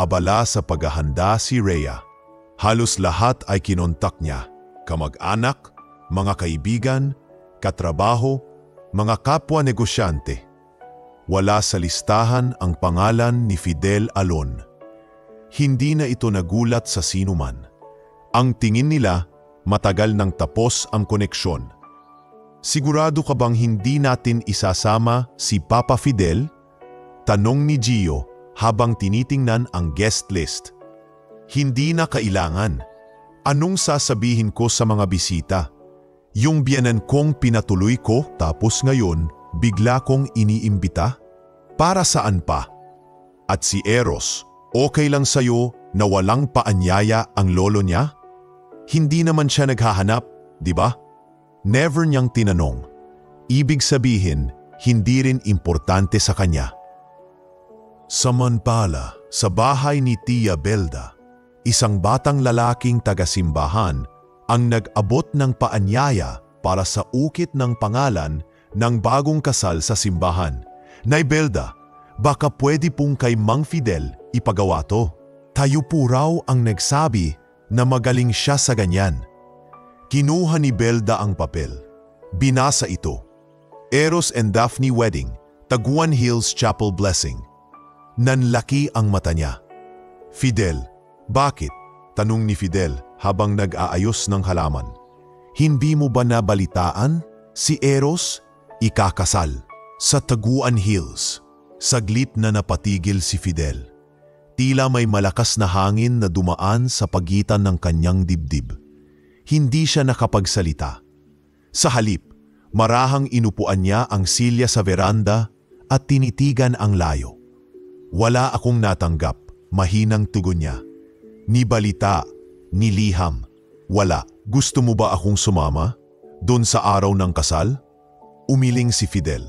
Abala sa paghahanda si Rhea. Halos lahat ay kinontak niya. Kamag-anak, mga kaibigan, katrabaho, mga kapwa negosyante. Wala sa listahan ang pangalan ni Fidel Alon. Hindi na ito nagulat sa sinuman. Ang tingin nila, matagal nang tapos ang koneksyon. Sigurado ka bang hindi natin isasama si Papa Fidel? Tanong ni Gio habang tinitingnan ang guest list. Hindi na kailangan. Anong sasabihin ko sa mga bisita? Yung biyanan kong pinatuloy ko tapos ngayon bigla kong iniimbita? Para saan pa? At si Eros, okay lang sa'yo na walang paanyaya ang lolo niya? Hindi naman siya naghahanap, di ba? Never niyang tinanong. Ibig sabihin, hindi rin importante sa kanya. Samantala, sa bahay ni Tia Belda, isang batang lalaking taga-simbahan ang nag-abot ng paanyaya para sa ukit ng pangalan ng bagong kasal sa simbahan. Nay Belda, baka pwede pong kay Mang Fidel ipagawa to. Tayo po raw ang nagsabi na magaling siya sa ganyan. Kinuha ni Belda ang papel. Binasa ito. Eros and Daphne Wedding, Taguan Hills Chapel Blessing. Nanlaki ang mata niya. Fidel, bakit? Tanong ni Fidel habang nag-aayos ng halaman. Hindi mo ba nabalitaan? Si Eros, ikakasal sa Taguan Hills. Saglit na napatigil si Fidel. Tila may malakas na hangin na dumaan sa pagitan ng kanyang dibdib. Hindi siya nakapagsalita. Sa halip, marahang inupuan niya ang silya sa veranda at tinitigan ang layo. Wala akong natanggap, mahinang tugon niya. Ni balita, ni liham. Wala. Gusto mo ba akong sumama? Doon sa araw ng kasal? Umiling si Fidel.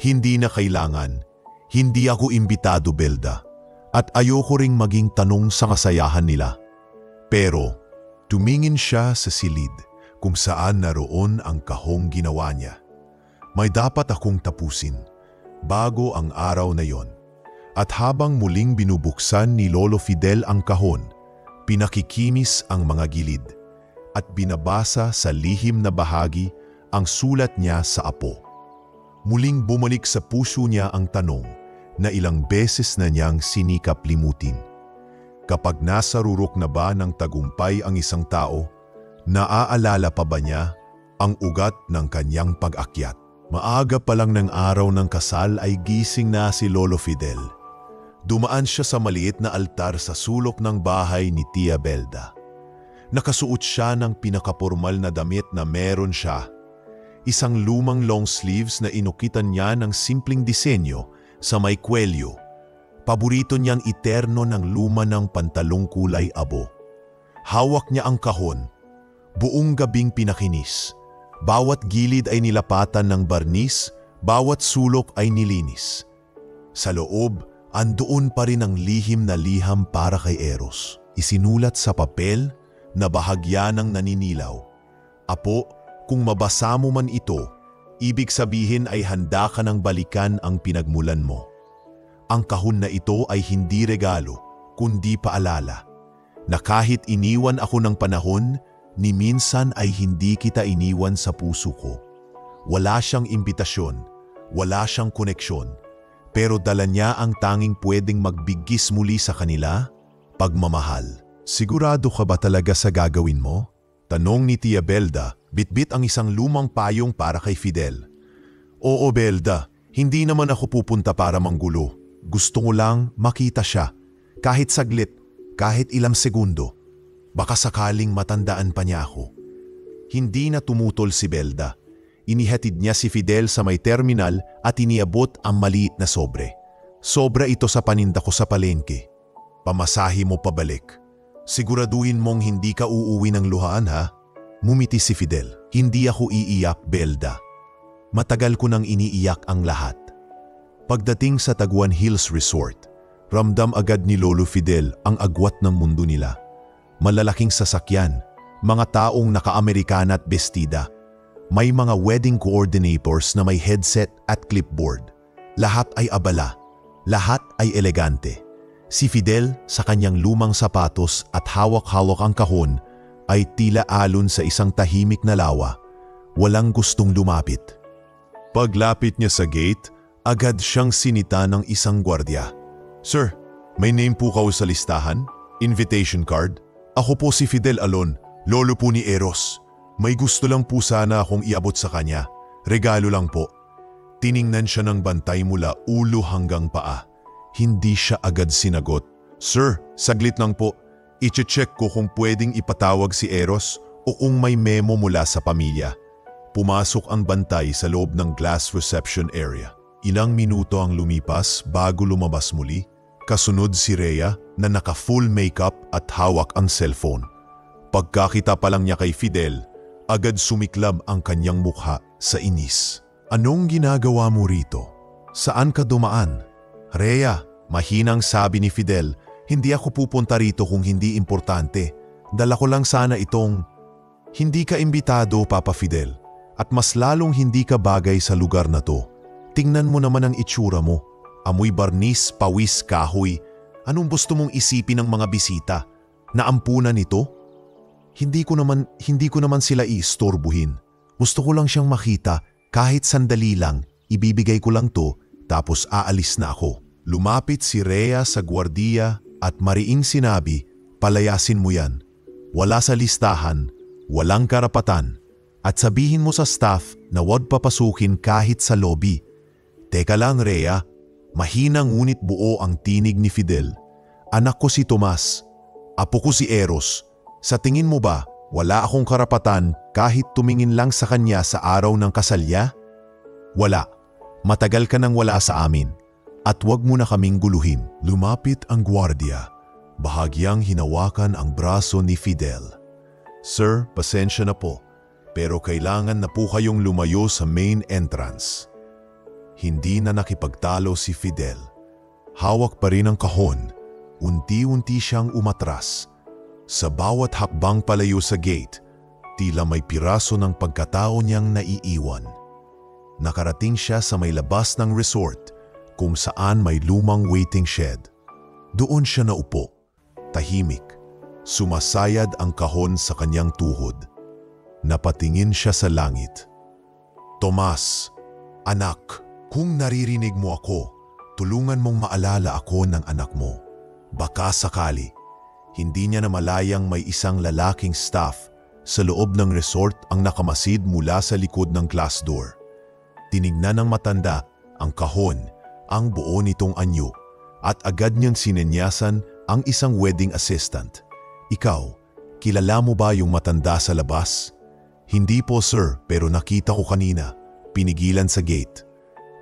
Hindi na kailangan. Hindi ako imbitado, Belda. At ayoko ring maging tanong sa kasayahan nila. Pero, tumingin siya sa silid kung saan naroon ang kahong ginawa niya. May dapat akong tapusin bago ang araw na yon. At habang muling binubuksan ni Lolo Fidel ang kahon, pinakikinis ang mga gilid at binabasa sa lihim na bahagi ang sulat niya sa apo. Muling bumalik sa puso niya ang tanong na ilang beses na niyang sinikap limutin. Kapag nasa rurok na ba ng tagumpay ang isang tao, naaalala pa ba niya ang ugat ng kanyang pag-akyat? Maaga pa lang ng araw ng kasal ay gising na si Lolo Fidel. Dumaan siya sa maliit na altar sa sulok ng bahay ni Tia Belda. Nakasuot siya ng pinakapormal na damit na meron siya. Isang lumang long sleeves na inukitan niya ng simpleng disenyo sa may kwelyo. Paborito niyang iterno ng luma ng pantalong kulay abo. Hawak niya ang kahon. Buong gabing pinakinis. Bawat gilid ay nilapatan ng barnis, bawat sulok ay nilinis. Sa loob, andoon pa rin ang lihim na liham para kay Eros. Isinulat sa papel na bahagya ng naninilaw. Apo, kung mabasa mo man ito, ibig sabihin ay handa ka ng balikan ang pinagmulan mo. Ang kahon na ito ay hindi regalo, kundi paalala, na kahit iniwan ako ng panahon, ni minsan ay hindi kita iniwan sa puso ko. Wala siyang imbitasyon, wala siyang koneksyon, pero dala niya ang tanging pwedeng magbigis muli sa kanila, pagmamahal. Sigurado ka ba talaga sa gagawin mo? Tanong ni Tia Belda, bitbit ang isang lumang payong para kay Fidel. Oo, Belda, hindi naman ako pupunta para manggulo. Gusto ko lang makita siya, kahit saglit, kahit ilang segundo. Baka sakaling matandaan pa niya ako. Hindi na tumutol si Belda. Inihatid niya si Fidel sa may terminal at iniabot ang maliit na sobre. Sobra ito sa paninda ko sa palengke. Pamasahe mo pabalik. Siguraduhin mong hindi ka uuwi ng luhaan, ha? Mumiti si Fidel. Hindi ako iiyak, Belda. Matagal ko nang iniiyak ang lahat. Pagdating sa Taguan Hills Resort, ramdam agad ni Lolo Fidel ang agwat ng mundo nila. Malalaking sasakyan, mga taong naka-Amerikana at bestida. May mga wedding coordinators na may headset at clipboard. Lahat ay abala, lahat ay elegante. Si Fidel sa kanyang lumang sapatos at hawak-hawak ang kahon ay tila alon sa isang tahimik na lawa. Walang gustong lumapit. Paglapit niya sa gate, agad siyang sinita ng isang gwardiya. Sir, may name po kayo sa listahan? Invitation card? Ako po si Fidel Alon, lolo po ni Eros. May gusto lang po sana akong iabot sa kanya. Regalo lang po. Tiningnan siya ng bantay mula ulo hanggang paa. Hindi siya agad sinagot. Sir, saglit lang po. I-check ko kung pwedeng ipatawag si Eros o kung may memo mula sa pamilya. Pumasok ang bantay sa loob ng glass reception area. Ilang minuto ang lumipas bago lumabas muli. Kasunod si Rhea na naka-full makeup at hawak ang cellphone. Pagkakita pa lang niya kay Fidel, agad sumiklab ang kanyang mukha sa inis. Anong ginagawa mo rito? Saan ka dumaan? Rhea, mahinang sabi ni Fidel, hindi ako pupunta rito kung hindi importante. Dala ko lang sana itong... Hindi ka imbitado, Papa Fidel, at mas lalong hindi ka bagay sa lugar na to. Tingnan mo naman ang itsura mo. Amoy barnis, pawis, kahoy. Anong gusto mong isipin ng mga bisita? Naampunan ito? Hindi ko naman sila iistorbuhin. Gusto ko lang siyang makita, kahit sandali lang. Ibibigay ko lang to, tapos aalis na ako. Lumapit si Rhea sa gwardiya at mariing sinabi, palayasin mo yan. Wala sa listahan, walang karapatan. At sabihin mo sa staff na huwag papasukin kahit sa lobby. Teka lang, Rhea. Mahinang ngunit buo ang tinig ni Fidel. Anak ko si Tomas. Apo ko si Eros. Sa tingin mo ba, wala akong karapatan kahit tumingin lang sa kanya sa araw ng kasal niya? Wala. Matagal ka nang wala sa amin. At wag mo na kaming guluhin. Lumapit ang gwardiya. Bahagyang hinawakan ang braso ni Fidel. Sir, pasensya na po. Pero kailangan na po kayong lumayo sa main entrance. Hindi na nakipagtalo si Fidel. Hawak pa rin ang kahon. Unti-unti siyang umatras. Sa bawat hakbang palayo sa gate, tila may piraso ng pagkatao niyang naiiwan. Nakarating siya sa may labas ng resort kung saan may lumang waiting shed. Doon siya naupo, tahimik. Sumasayad ang kahon sa kanyang tuhod. Napatingin siya sa langit. Tomas, anak, kung naririnig mo ako, tulungan mong maalala ako ng anak mo. Baka sakali, hindi niya namalayang may isang lalaking staff sa loob ng resort ang nakamasid mula sa likod ng glass door. Tinignan ng matanda ang kahon, ang buo nitong anyo, at agad niyang sinenyasan ang isang wedding assistant. Ikaw, kilala mo ba yung matanda sa labas? Hindi po sir, pero nakita ko kanina. Pinigilan sa gate.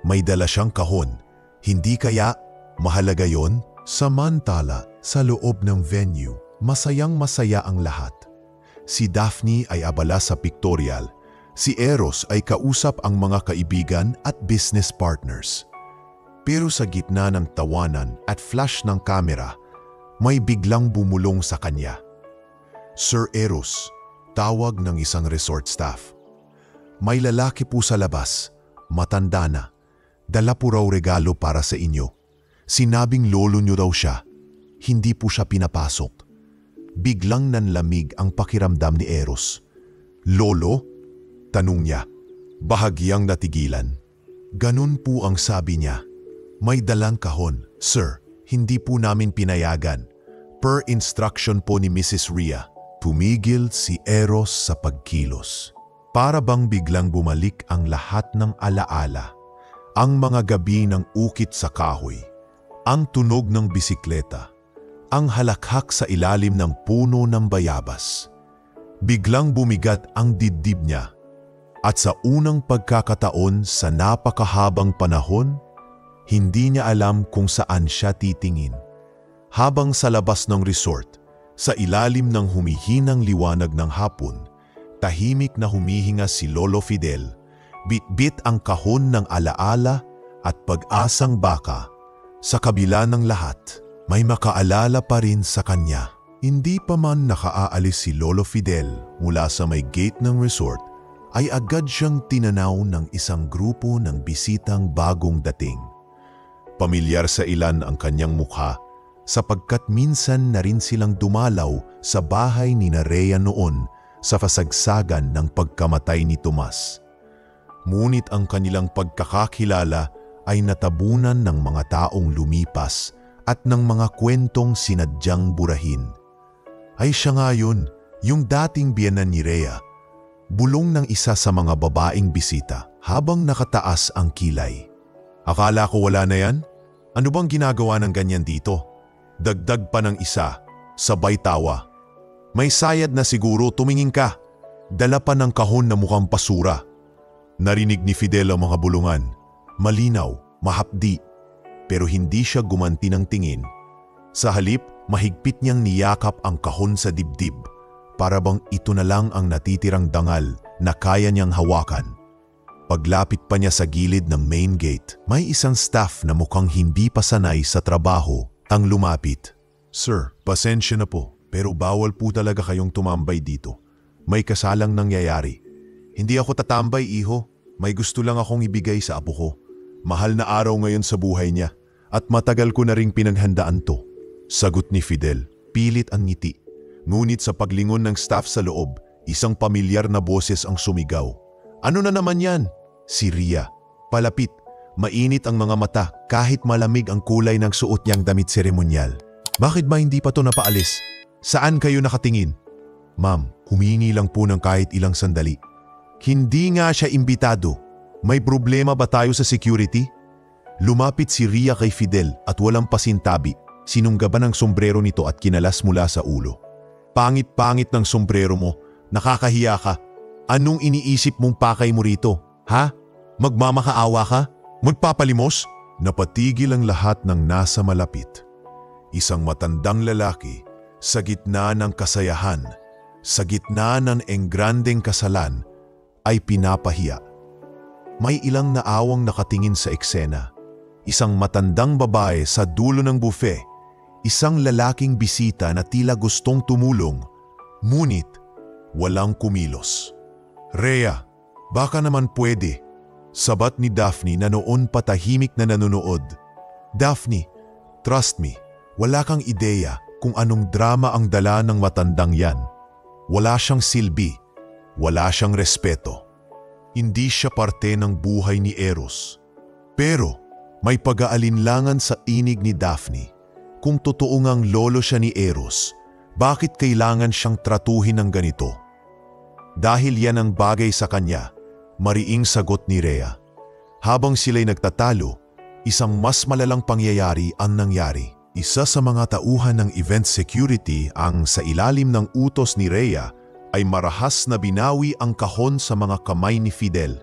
May dala siyang kahon. Hindi kaya mahalaga yon? Samantala, sa loob ng venue, masayang-masaya ang lahat. Si Daphne ay abala sa pictorial. Si Eros ay kausap ang mga kaibigan at business partners. Pero sa gitna ng tawanan at flash ng kamera, may biglang bumulong sa kanya. Sir Eros, tawag ng isang resort staff. May lalaki po sa labas, matanda na. Dala po raw regalo para sa inyo. Sinabing lolo niyo daw siya. Hindi po siya pinapasok. Biglang nanlamig ang pakiramdam ni Eros. Lolo? Tanong niya. Bahagyang natigilan. Ganun po ang sabi niya. May dalang kahon. Sir, hindi po namin pinayagan. Per instruction po ni Mrs. Rhea. Tumigil si Eros sa pagkilos. Para bang biglang bumalik ang lahat ng alaala. Ang mga gabi ng ukit sa kahoy, ang tunog ng bisikleta, ang halakhak sa ilalim ng puno ng bayabas. Biglang bumigat ang dibdib niya at sa unang pagkakataon sa napakahabang panahon, hindi niya alam kung saan siya titingin. Habang sa labas ng resort, sa ilalim ng humihinang liwanag ng hapon, tahimik na humihinga si Lolo Fidel. Bit-bit ang kahon ng alaala at pag-asang baka. Sa kabila ng lahat, may makaalala pa rin sa kanya. Hindi pa man nakaaalis si Lolo Fidel mula sa may gate ng resort, ay agad siyang tinanaw ng isang grupo ng bisitang bagong dating. Pamilyar sa ilan ang kanyang mukha sapagkat minsan na rin silang dumalaw sa bahay ni Rhea noon sa kasagsagan ng pagkamatay ni Tomas. Ngunit ang kanilang pagkakakilala ay natabunan ng mga taong lumipas at ng mga kwentong sinadyang burahin. Ay siya nga yun, yung dating biyenan ni Rhea. Bulong ng isa sa mga babaeng bisita habang nakataas ang kilay. Akala ko wala na yan? Ano bang ginagawa ng ganyan dito? Dagdag pa ng isa, sabay tawa. May sayad na siguro, tumingin ka. Dala pa ng kahon na mukhang pasura. Narinig ni Fidel ang mga bulungan. Malinaw, mahapdi, pero hindi siya gumanti ng tingin. Sa halip, mahigpit niyang niyakap ang kahon sa dibdib, para bang ito na lang ang natitirang dangal na kaya niyang hawakan. Paglapit pa niya sa gilid ng main gate, may isang staff na mukhang hindi pa sanay sa trabaho ang lumapit. Sir, pasensya na po, pero bawal po talaga kayong tumambay dito. May kasalang nangyayari. Hindi ako tatambay, iho. May gusto lang akong ibigay sa apo ko. Mahal na araw ngayon sa buhay niya at matagal ko na ring pinaghandaan to. Sagot ni Fidel, pilit ang ngiti. Ngunit sa paglingon ng staff sa loob, isang pamilyar na boses ang sumigaw. Ano na naman yan? Si Ria. Palapit, mainit ang mga mata kahit malamig ang kulay ng suot niyang damit seremonyal. Bakit ba hindi pa to napaalis? Saan kayo nakatingin? Ma'am, humingi lang po ng kahit ilang sandali. Hindi nga siya imbitado. May problema ba tayo sa security? Lumapit si Ria kay Fidel at walang pasintabi. Sinunggaban ang sombrero nito at kinalas mula sa ulo. Pangit-pangit ng sombrero mo. Nakakahiya ka. Anong iniisip mong pakay mo rito? Ha? Magmamakaawa ka? Magpapalimos? Napatigil ang lahat ng nasa malapit. Isang matandang lalaki sa gitna ng kasayahan, sa gitna ng engrandeng kasalan, ay pinapahiya. May ilang naawang nakatingin sa eksena. Isang matandang babae sa dulo ng buffet, isang lalaking bisita na tila gustong tumulong, ngunit walang kumilos. Rhea, baka naman pwede, sabat ni Daphne na noon patahimik na nanonood. Daphne, trust me, wala kang ideya kung anong drama ang dala ng matandang yan. Wala siyang silbi, wala siyang respeto. Hindi siya parte ng buhay ni Eros. Pero may pag-aalinlangan sa inig ni Daphne. Kung totoo ngang lolo siya ni Eros, bakit kailangan siyang tratuhin ng ganito? Dahil yan ang bagay sa kanya, mariing sagot ni Rhea. Habang sila'y nagtatalo, isang mas malalang pangyayari ang nangyari. Isa sa mga tauhan ng event security ang sa ilalim ng utos ni Rhea ay marahas na binawi ang kahon sa mga kamay ni Fidel.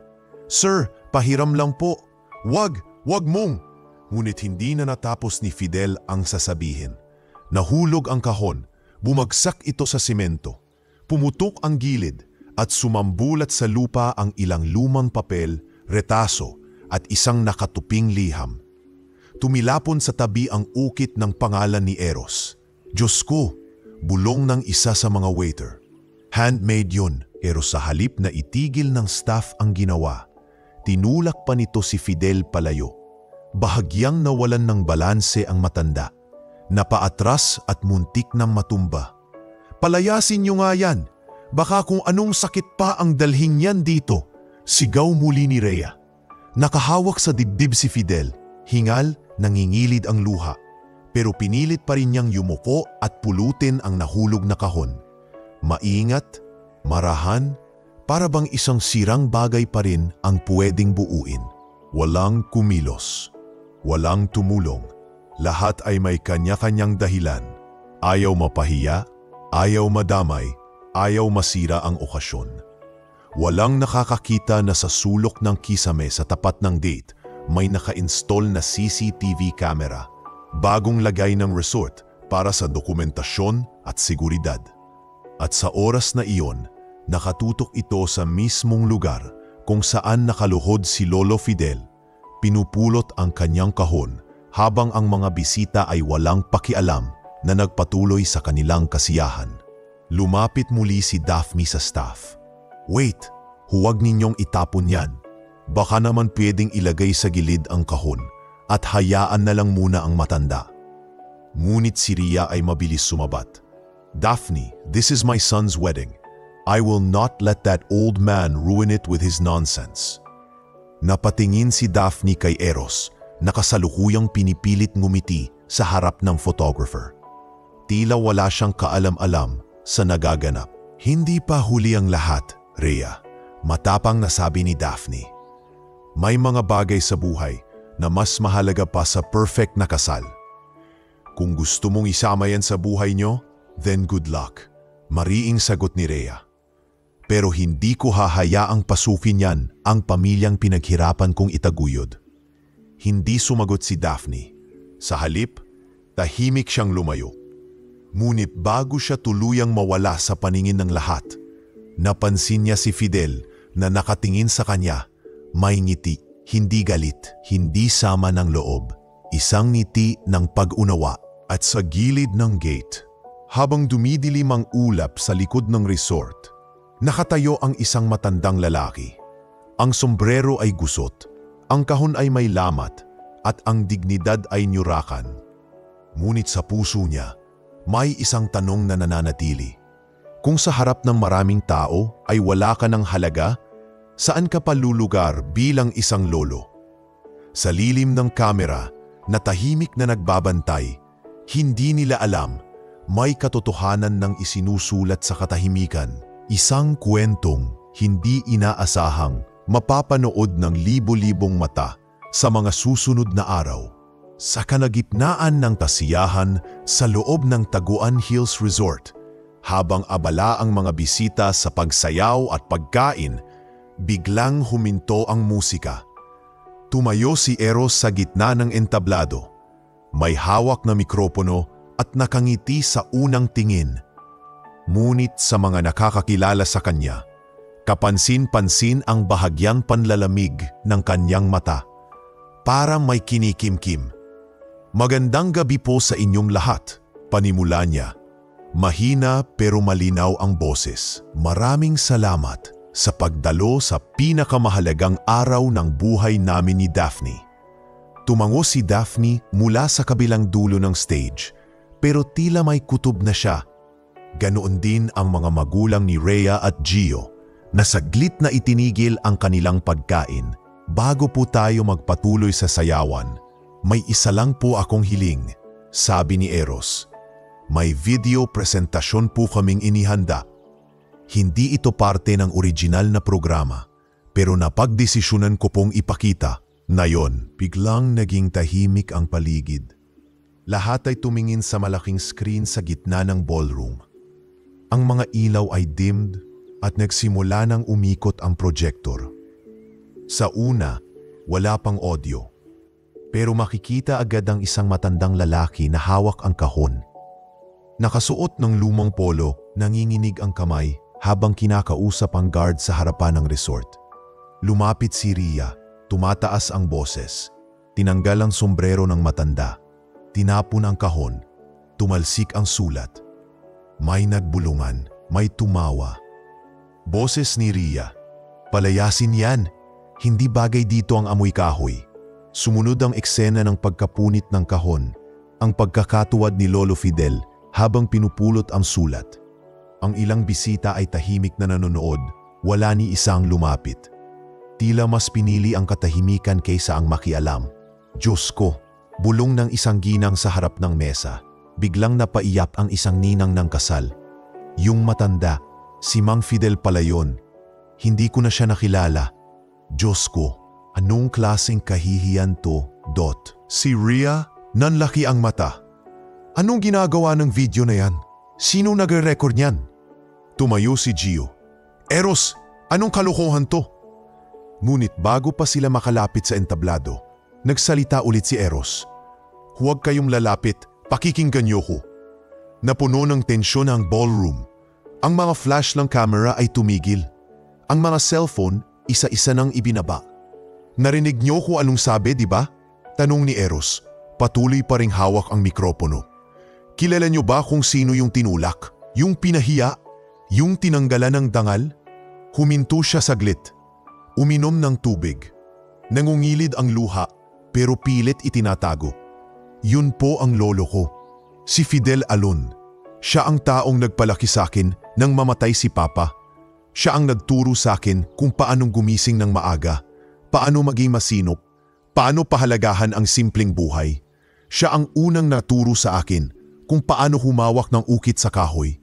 Sir, pahiram lang po. Wag mong! Ngunit hindi na natapos ni Fidel ang sasabihin. Nahulog ang kahon, bumagsak ito sa simento, pumutok ang gilid at sumambulat sa lupa ang ilang lumang papel, retaso at isang nakatuping liham. Tumilapon sa tabi ang ukit ng pangalan ni Eros. Diyos ko, bulong ng isa sa mga waiter. Handmade yun, pero sa halip na itigil ng staff ang ginawa, tinulak pa nito si Fidel palayo. Bahagyang nawalan ng balanse ang matanda. Napaatras at muntik ng matumba. Palayasin niyo nga yan. Baka kung anong sakit pa ang dalhin yan dito. Sigaw muli ni Rhea. Nakahawak sa dibdib si Fidel. Hingal, nangingilid ang luha. Pero pinilit pa rin niyang yumuko at pulutin ang nahulog na kahon. Maingat, marahan, para bang isang sirang bagay pa rin ang pwedeng buuin. Walang kumilos, walang tumulong. Lahat ay may kanya-kanyang dahilan. Ayaw mapahiya, ayaw madamay, ayaw masira ang okasyon. Walang nakakakita na sa sulok ng kisame sa tapat ng date may naka-install na CCTV camera. Bagong lagay ng resort para sa dokumentasyon at seguridad. At sa oras na iyon, nakatutok ito sa mismong lugar kung saan nakaluhod si Lolo Fidel. Pinupulot ang kanyang kahon habang ang mga bisita ay walang pakialam na nagpatuloy sa kanilang kasiyahan. Lumapit muli si Daphne sa staff. Wait, huwag ninyong itapon yan. Baka naman pwedeng ilagay sa gilid ang kahon at hayaan na lang muna ang matanda. Ngunit si Ria ay mabilis sumabat. Daphne, this is my son's wedding. I will not let that old man ruin it with his nonsense. Napatingin si Daphne kay Eros, nakasalukuyang pinipilit ngumiti sa harap ng photographer. Tila wala siyang kaalam-alam sa nagaganap. Hindi pa huli ang lahat, Rhea. Matapang na sabi ni Daphne. May mga bagay sa buhay na mas mahalaga pa sa perfect na kasal. Kung gusto mong isama yan sa buhay nyo, then good luck. Mariing sagot ni Rhea. Pero hindi ko hahayaang pasukin yan ang pamilyang pinaghirapan kong itaguyod. Hindi sumagot si Daphne. Sa halip, tahimik siyang lumayo. Ngunit bago siya tuluyang mawala sa paningin ng lahat, napansin niya si Fidel na nakatingin sa kanya. May ngiti, hindi galit, hindi sama ng loob. Isang ngiti ng pag-unawa. At sa gilid ng gate, habang dumidilim ang ulap sa likod ng resort, Nakatayo ang isang matandang lalaki. Ang sombrero ay gusot, ang kahon ay may lamat, at ang dignidad ay nyurakan. Ngunit sa puso niya, may isang tanong na nananatili. Kung sa harap ng maraming tao ay wala ka ng halaga, saan ka pa lulugar bilang isang lolo? Sa lilim ng kamera, na tahimik na nagbabantay, hindi nila alam, may katotohanan ng isinusulat sa katahimikan. Isang kwentong hindi inaasahang mapapanood ng libo-libong mata sa mga susunod na araw. Sa kalagitnaan ng kasiyahan sa loob ng Taguan Hills Resort, habang abala ang mga bisita sa pagsayaw at pagkain, biglang huminto ang musika. Tumayo si Eros sa gitna ng entablado. May hawak na mikropono at nakangiti sa unang tingin. Ngunit sa mga nakakakilala sa kanya, kapansin-pansin ang bahagyang panlalamig ng kanyang mata. Parang may kinikimkim. Magandang gabi po sa inyong lahat, panimula niya. Mahina pero malinaw ang boses. Maraming salamat sa pagdalo sa pinakamahalagang araw ng buhay namin ni Daphne. Tumango si Daphne mula sa kabilang dulo ng stage, pero tila may kutob na siya. Ganoon din ang mga magulang ni Rhea at Gio na saglit na itinigil ang kanilang pagkain. Bago po tayo magpatuloy sa sayawan, may isa lang po akong hiling, sabi ni Eros. May video presentasyon po kaming inihanda. Hindi ito parte ng original na programa, pero napagdesisyonan ko pong ipakita. Ngayon, biglang naging tahimik ang paligid. Lahat ay tumingin sa malaking screen sa gitna ng ballroom. Ang mga ilaw ay dimmed at nagsimula nang umikot ang projector. Sa una, wala pang audio. Pero makikita agad ang isang matandang lalaki na hawak ang kahon. Nakasuot ng lumang polo, nanginginig ang kamay habang kinakausap ang guard sa harapan ng resort. Lumapit si Rhea, tumataas ang boses. Tinanggal ang sombrero ng matanda. Tinapon ang kahon. Tumalsik ang sulat. May nagbulungan, may tumawa. Boses ni Rhea, palayasin yan. Hindi bagay dito ang amoy kahoy. Sumunod ang eksena ng pagkapunit ng kahon, ang pagkakatuwad ni Lolo Fidel habang pinupulot ang sulat. Ang ilang bisita ay tahimik na nanonood, wala ni isang lumapit. Tila mas pinili ang katahimikan kaysa ang makialam. Diyos ko, bulong ng isang ginang sa harap ng mesa. Biglang napaiyak ang isang ninang ng kasal. Yung matanda, si Mang Fidel pala yun. Hindi ko na siya nakilala. Diyos ko, anong klaseng kahihiyan to, Dot? Si Rhea, nanlaki ang mata. Anong ginagawa ng video na yan? Sino nagre-record niyan? Tumayo si Gio. Eros, anong kalokohan to? Ngunit bago pa sila makalapit sa entablado, nagsalita ulit si Eros. Huwag kayong lalapit, pakikinggan niyo ko. Napuno ng tensyon ang ballroom. Ang mga flash ng camera ay tumigil. Ang mga cellphone, isa-isa nang ibinaba. Narinig niyo ko anong sabi, di ba? Tanong ni Eros. Patuloy pa ring hawak ang mikropono. Kilala niyo ba kung sino yung tinulak? Yung pinahiya? Yung tinanggalan ng dangal? Huminto siya saglit. Uminom ng tubig. Nangungilid ang luha, pero pilit itinatago. Yun po ang lolo ko, si Fidel Alon. Siya ang taong nagpalaki sa akin nang mamatay si Papa. Siya ang nagturo sa akin kung paanong gumising ng maaga, paano maging masinop, paano pahalagahan ang simpleng buhay. Siya ang unang naturo sa akin kung paano humawak ng ukit sa kahoy,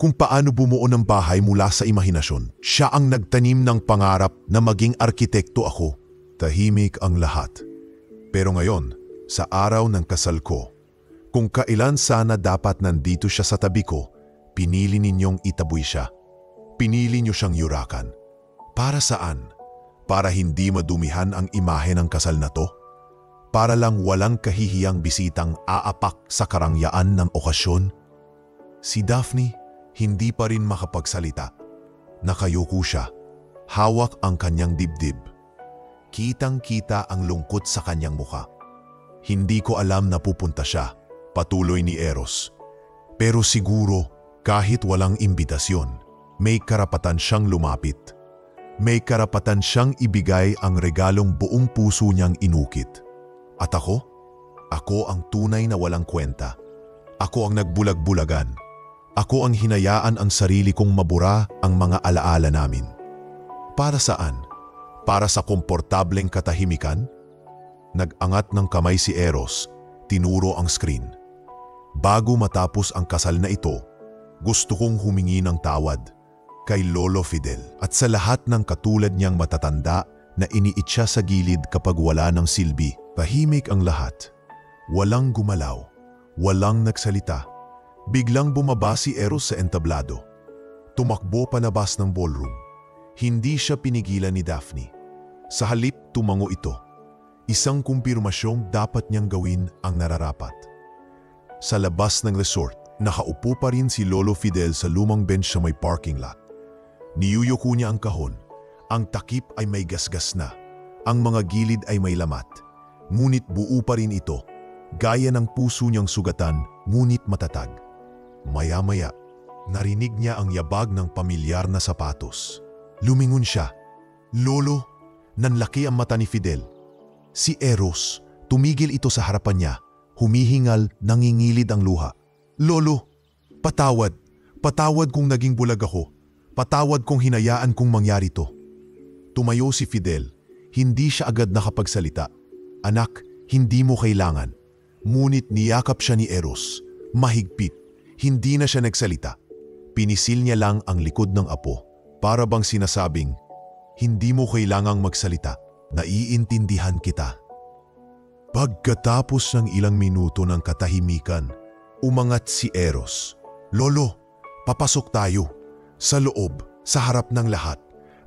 kung paano bumuo ng bahay mula sa imahinasyon. Siya ang nagtanim ng pangarap na maging arkitekto ako. Tahimik ang lahat. Pero ngayon, sa araw ng kasal ko, kung kailan sana dapat nandito siya sa tabi ko, pinili ninyong itaboy siya. Pinili niyo siyang yurakan. Para saan? Para hindi madumihan ang imahe ng kasal na to? Para lang walang kahihiyang bisitang aapak sa karangyaan ng okasyon? Si Daphne hindi pa rin makapagsalita. Nakayuko siya. Hawak ang kanyang dibdib. Kitang-kita ang lungkot sa kanyang muka. Hindi ko alam na pupunta siya, patuloy ni Eros. Pero siguro kahit walang imbitasyon, may karapatan siyang lumapit. May karapatan siyang ibigay ang regalong buong puso niyang inukit. At ako? Ako ang tunay na walang kwenta. Ako ang nagbulag-bulagan. Ako ang hinayaan ang sarili kong mabura ang mga alaala namin. Para saan? Para sa komportableng katahimikan? Nag-angat ng kamay si Eros, tinuro ang screen. Bago matapos ang kasal na ito, gusto kong humingi ng tawad kay Lolo Fidel at sa lahat ng katulad niyang matatanda na iniit siya sa gilid kapag wala ng silbi. Tahimik ang lahat. Walang gumalaw, walang nagsalita. Biglang bumaba si Eros sa entablado. Tumakbo palabas ng ballroom. Hindi siya pinigilan ni Daphne. Sa halip tumango ito. Isang kumpirmasyong dapat niyang gawin ang nararapat. Sa labas ng resort, nakaupo pa rin si Lolo Fidel sa lumang bench sa may parking lot. Niyuyuko niya ang kahon. Ang takip ay may gasgas na. Ang mga gilid ay may lamat. Ngunit buo pa rin ito. Gaya ng puso niyang sugatan, ngunit matatag. Maya-maya, narinig niya ang yabag ng pamilyar na sapatos. Lumingon siya. Lolo, nanlaki ang mata ni Fidel. Si Eros, tumigil ito sa harapan niya. Humihingal, nangingilid ang luha. Lolo, patawad. Patawad kung naging bulag ako. Patawad kung hinayaan kong mangyari to. Tumayo si Fidel. Hindi siya agad nakapagsalita. Anak, hindi mo kailangan. Ngunit niyakap siya ni Eros. Mahigpit. Hindi na siya nagsalita. Pinisil niya lang ang likod ng apo. Para bang sinasabing, hindi mo kailangang magsalita. Naiintindihan kita. Pagkatapos ng ilang minuto ng katahimikan, umangat si Eros. Lolo, papasok tayo. Sa loob, sa harap ng lahat,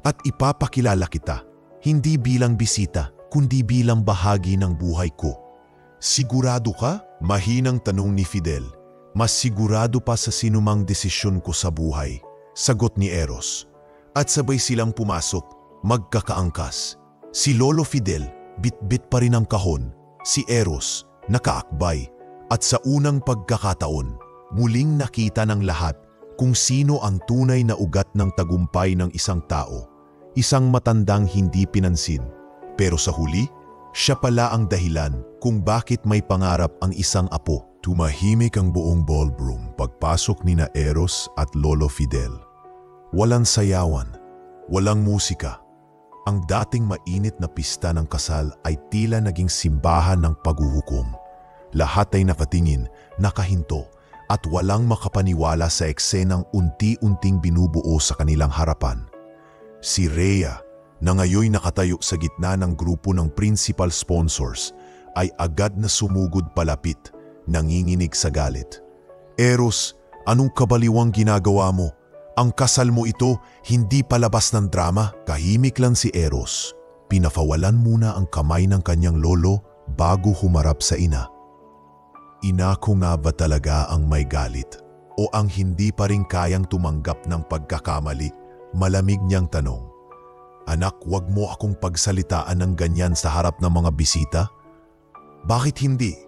at ipapakilala kita, hindi bilang bisita, kundi bilang bahagi ng buhay ko. Sigurado ka? Mahinang tanong ni Fidel. Mas sigurado pa sa sinumang desisyon ko sa buhay, sagot ni Eros. At sabay silang pumasok, magkakaangkas. Si Lolo Fidel, bit-bit pa rin ang kahon. Si Eros, nakaakbay. At sa unang pagkakataon, muling nakita ng lahat kung sino ang tunay na ugat ng tagumpay ng isang tao, isang matandang hindi pinansin. Pero sa huli, siya pala ang dahilan kung bakit may pangarap ang isang apo. Tumahimik ang buong ballroom pagpasok nina Eros at Lolo Fidel. Walang sayawan, walang musika. Ang dating mainit na pista ng kasal ay tila naging simbahan ng paghuhukom. Lahat ay nakatingin, nakahinto, at walang makapaniwala sa eksenang unti-unting binubuo sa kanilang harapan. Si Rhea, na ngayoy nakatayo sa gitna ng grupo ng principal sponsors, ay agad na sumugod palapit, nanginginig sa galit. Eros, anong kabaliwang ginagawa mo? Ang kasal mo ito, hindi palabas ng drama. Kahimik lang si Eros. Pinafawalan muna ang kamay ng kanyang lolo bago humarap sa ina. Ina ko nga ba talaga ang may galit? O ang hindi pa rin kayang tumanggap ng pagkakamali? Malamig niyang tanong. Anak, wag mo akong pagsalitaan ng ganyan sa harap ng mga bisita? Bakit hindi?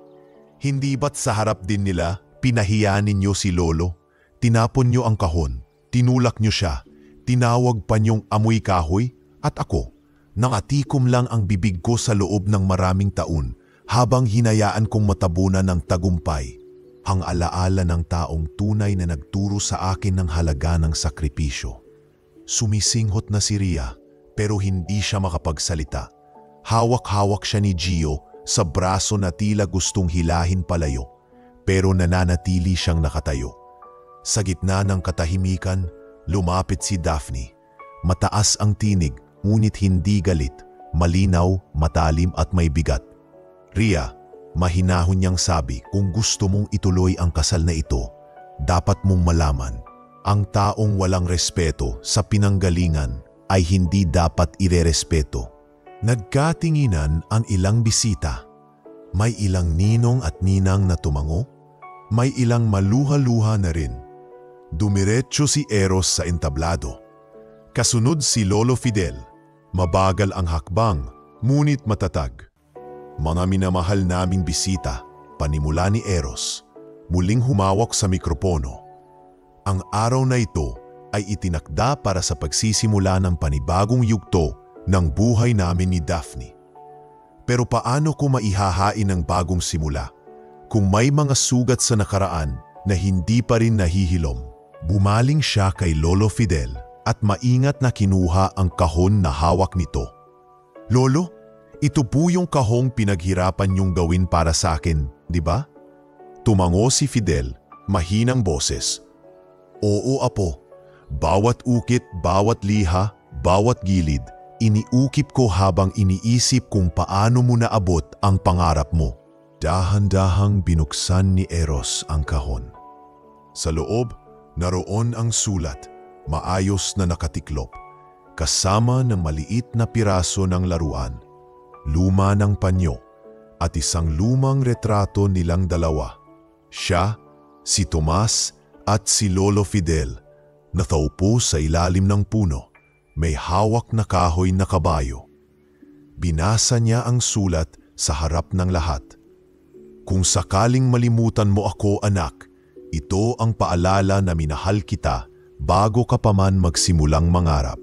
Hindi ba't sa harap din nila, pinahiya ninyo si Lolo? Tinapon niyo ang kahon, tinulak niyo siya, tinawag pa niyong amoy kahoy, at ako, nakatikom lang ang bibig ko sa loob ng maraming taon, habang hinayaan kong matabunan ng tagumpay, ang alaala ng taong tunay na nagturo sa akin ng halaga ng sakripisyo. Sumisinghot na si Rhea, pero hindi siya makapagsalita. Hawak-hawak siya ni Gio sa braso na tila gustong hilahin palayo, pero nananatili siyang nakatayo. Sa gitna ng katahimikan, lumapit si Daphne. Mataas ang tinig, ngunit hindi galit, malinaw, matalim at may bigat. Rhea, mahinahon niyang sabi, kung gusto mong ituloy ang kasal na ito, dapat mong malaman, ang taong walang respeto sa pinanggalingan ay hindi dapat irerespeto. Nagkatinginan ang ilang bisita. May ilang ninong at ninang na tumango, may ilang maluha-luha na rin. Dumiretso si Eros sa entablado. Kasunod si Lolo Fidel. Mabagal ang hakbang, ngunit matatag. Mga minamahal naming bisita, panimula ni Eros, muling humawak sa mikropono. Ang araw na ito ay itinakda para sa pagsisimula ng panibagong yugto ng buhay namin ni Daphne. Pero paano ko maihahain ang bagong simula kung may mga sugat sa nakaraan na hindi pa rin nahihilom? Bumaling siya kay Lolo Fidel at maingat na kinuha ang kahon na hawak nito. "Lolo, ito po yung kahong pinaghirapan niyong gawin para sa akin, di ba?" Tumango si Fidel, mahinang boses. "Oo, apo. Bawat ukit, bawat liha, bawat gilid, iniukip ko habang iniisip kung paano mo naabot ang pangarap mo." Dahan-dahang binuksan ni Eros ang kahon. Sa loob, naroon ang sulat, maayos na nakatiklop, kasama ng maliit na piraso ng laruan, luma ng panyo, at isang lumang retrato nilang dalawa. Siya, si Tomas at si Lolo Fidel, nataupo sa ilalim ng puno, may hawak na kahoy na kabayo. Binasa niya ang sulat sa harap ng lahat. "Kung sakaling malimutan mo ako, anak, ito ang paalala na minahal kita bago ka pa man magsimulang mangarap."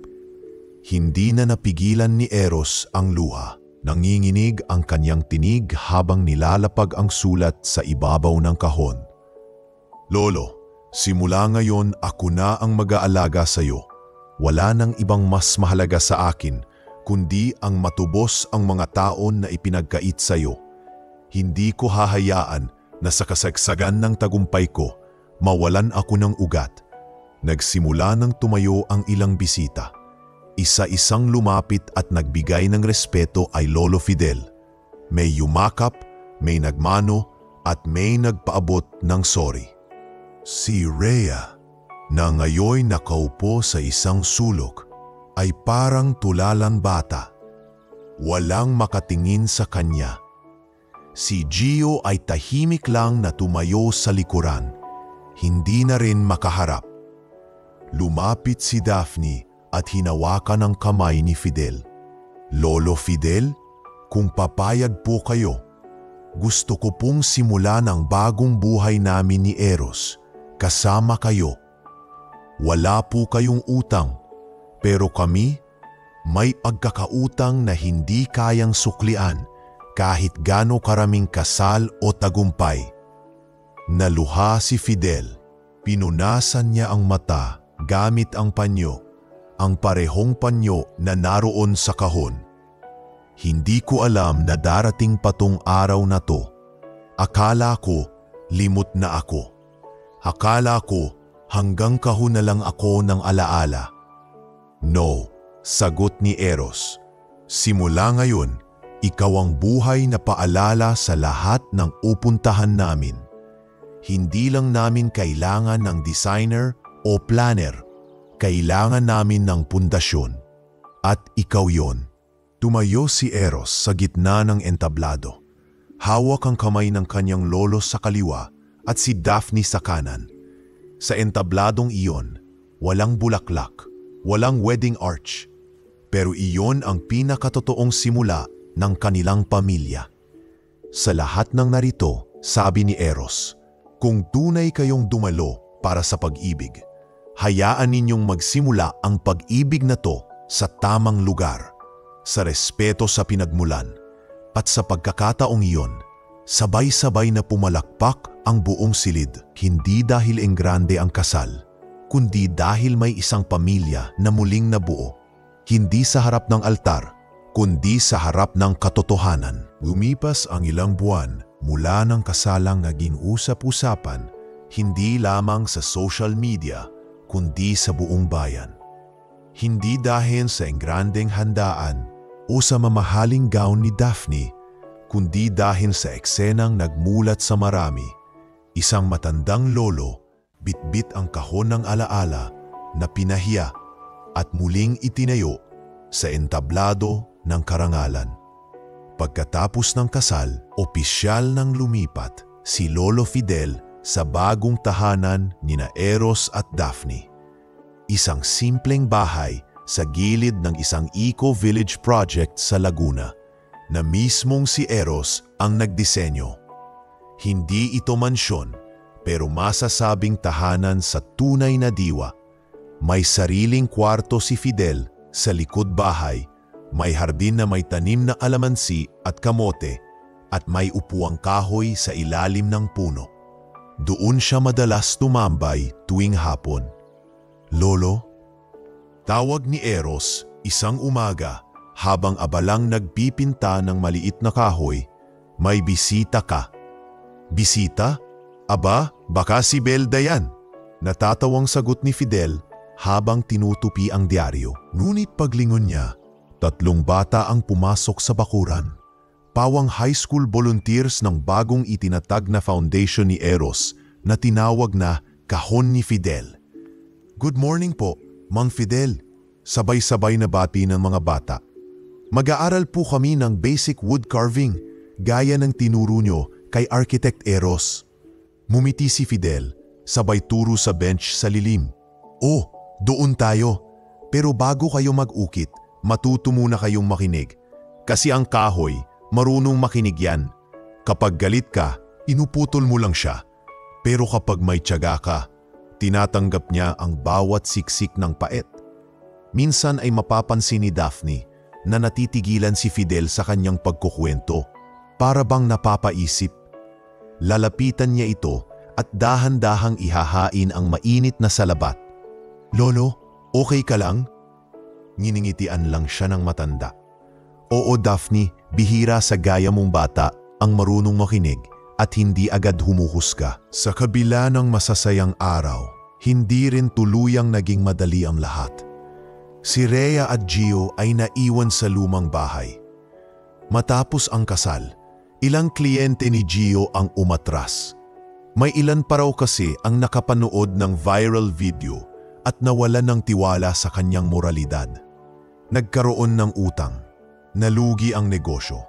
Hindi na napigilan ni Eros ang luha. Nanginginig ang kanyang tinig habang nilalapag ang sulat sa ibabaw ng kahon. "Lolo, simula ngayon ako na ang mag-aalaga sa iyo. Wala nang ibang mas mahalaga sa akin kundi ang matubos ang mga taon na ipinagkait sa iyo. Hindi ko hahayaan na sa kasagsagan ng tagumpay ko, mawalan ako ng ugat." Nagsimula nang tumayo ang ilang bisita. Isa-isang lumapit at nagbigay ng respeto ay Lolo Fidel. May yumakap, may nagmano, at may nagpaabot ng sorry. Si Rhea, na ngayon nakaupo sa isang sulok, ay parang tulalang bata. Walang makatingin sa kanya. Si Gio ay tahimik lang na tumayo sa likuran, hindi na rin makaharap. Lumapit si Daphne at hinawakan ang kamay ni Fidel. "Lolo Fidel, kung papayag po kayo, gusto ko pong simulan ang bagong buhay namin ni Eros, kasama kayo. Wala po kayong utang, pero kami may pagkakautang na hindi kayang suklian kahit gaano karaming kasal o tagumpay." Naluha si Fidel. Pinunasan niya ang mata gamit ang panyo, ang parehong panyo na naroon sa kahon. "Hindi ko alam na darating pa tong araw na to. Akala ko, limot na ako. Akala ko, hanggang kahon na lang ako ng alaala." "No," sagot ni Eros. "Simula ngayon, ikaw ang buhay na paalala sa lahat ng upuntahan namin. Hindi lang namin kailangan ng designer o planner. Kailangan namin ng pundasyon. At ikaw yon." Tumayo si Eros sa gitna ng entablado. Hawak ang kamay ng kanyang lolo sa kaliwa at si Daphne sa kanan. Sa entabladong iyon, walang bulaklak, walang wedding arch. Pero iyon ang pinakatotoong simula ng kanilang pamilya. Sa lahat ng narito, sabi ni Eros, "Kung tunay kayong dumalo para sa pag-ibig, hayaan ninyong magsimula ang pag-ibig na to sa tamang lugar, sa respeto sa pinagmulan, at sa pagkakataong iyon, sabay-sabay na pumalakpak ang buong silid, hindi dahil enggrande ang kasal, kundi dahil may isang pamilya na muling nabuo, hindi sa harap ng altar, kundi sa harap ng katotohanan." Lumipas ang ilang buwan mula ng kasalang naging usap-usapan, hindi lamang sa social media, kundi sa buong bayan. Hindi dahil sa engrandeng handaan o sa mamahaling gown ni Daphne, kundi dahil sa eksenang nagmulat sa marami. Isang matandang lolo, bitbit ang kahon ng alaala na pinahiya at muling itinayo sa entablado ng karangalan. Pagkatapos ng kasal, opisyal nang lumipat si Lolo Fidel sa bagong tahanan nina Eros at Daphne. Isang simpleng bahay sa gilid ng isang eco-village project sa Laguna na mismong si Eros ang nagdisenyo. Hindi ito mansyon, pero masasabing tahanan sa tunay na diwa. May sariling kwarto si Fidel sa likod bahay, may hardin na may tanim na kalamansi at kamote at may upuang kahoy sa ilalim ng puno. Doon siya madalas tumambay tuwing hapon. "Lolo?" Tawag ni Eros isang umaga habang abalang nagpipinta ng maliit na kahoy. "May bisita ka." "Bisita? Aba, baka si Belda yan." Natatawang sagot ni Fidel habang tinutupi ang diaryo. Ngunit paglingon niya, 3 bata ang pumasok sa bakuran. Pawang high school volunteers ng bagong itinatag na foundation ni Eros na tinawag na Kahon ni Fidel. "Good morning po, Mang Fidel." Sabay-sabay na bati ng mga bata. "Mag-aaral po kami ng basic wood carving, gaya ng tinuro nyo kay Architect Eros." Mumiti si Fidel, sabay turo sa bench sa lilim. "Oh, doon tayo. Pero bago kayo mag-ukit, matuto muna kayong makinig. Kasi ang kahoy, marunong makinig yan. Kapag galit ka, inuputol mo lang siya. Pero kapag may tiyaga ka, tinatanggap niya ang bawat siksik ng paet." Minsan ay mapapansin ni Daphne na natitigilan si Fidel sa kanyang pagkukwento, para bang napapaisip. Lalapitan niya ito at dahan-dahang ihahain ang mainit na salabat. "Lolo, okay ka lang?" Nginingitian lang siya ng matanda. "Oo Daphne, bihira sa gaya mong bata ang marunong makinig at hindi agad humuhusga." Sa kabila ng masasayang araw, hindi rin tuluyang naging madali ang lahat. Si Rhea at Gio ay naiwan sa lumang bahay. Matapos ang kasal, ilang kliyente ni Gio ang umatras. May ilan pa raw kasi ang nakapanood ng viral video at nawalan ng tiwala sa kanyang moralidad. Nagkaroon ng utang. Nalugi ang negosyo.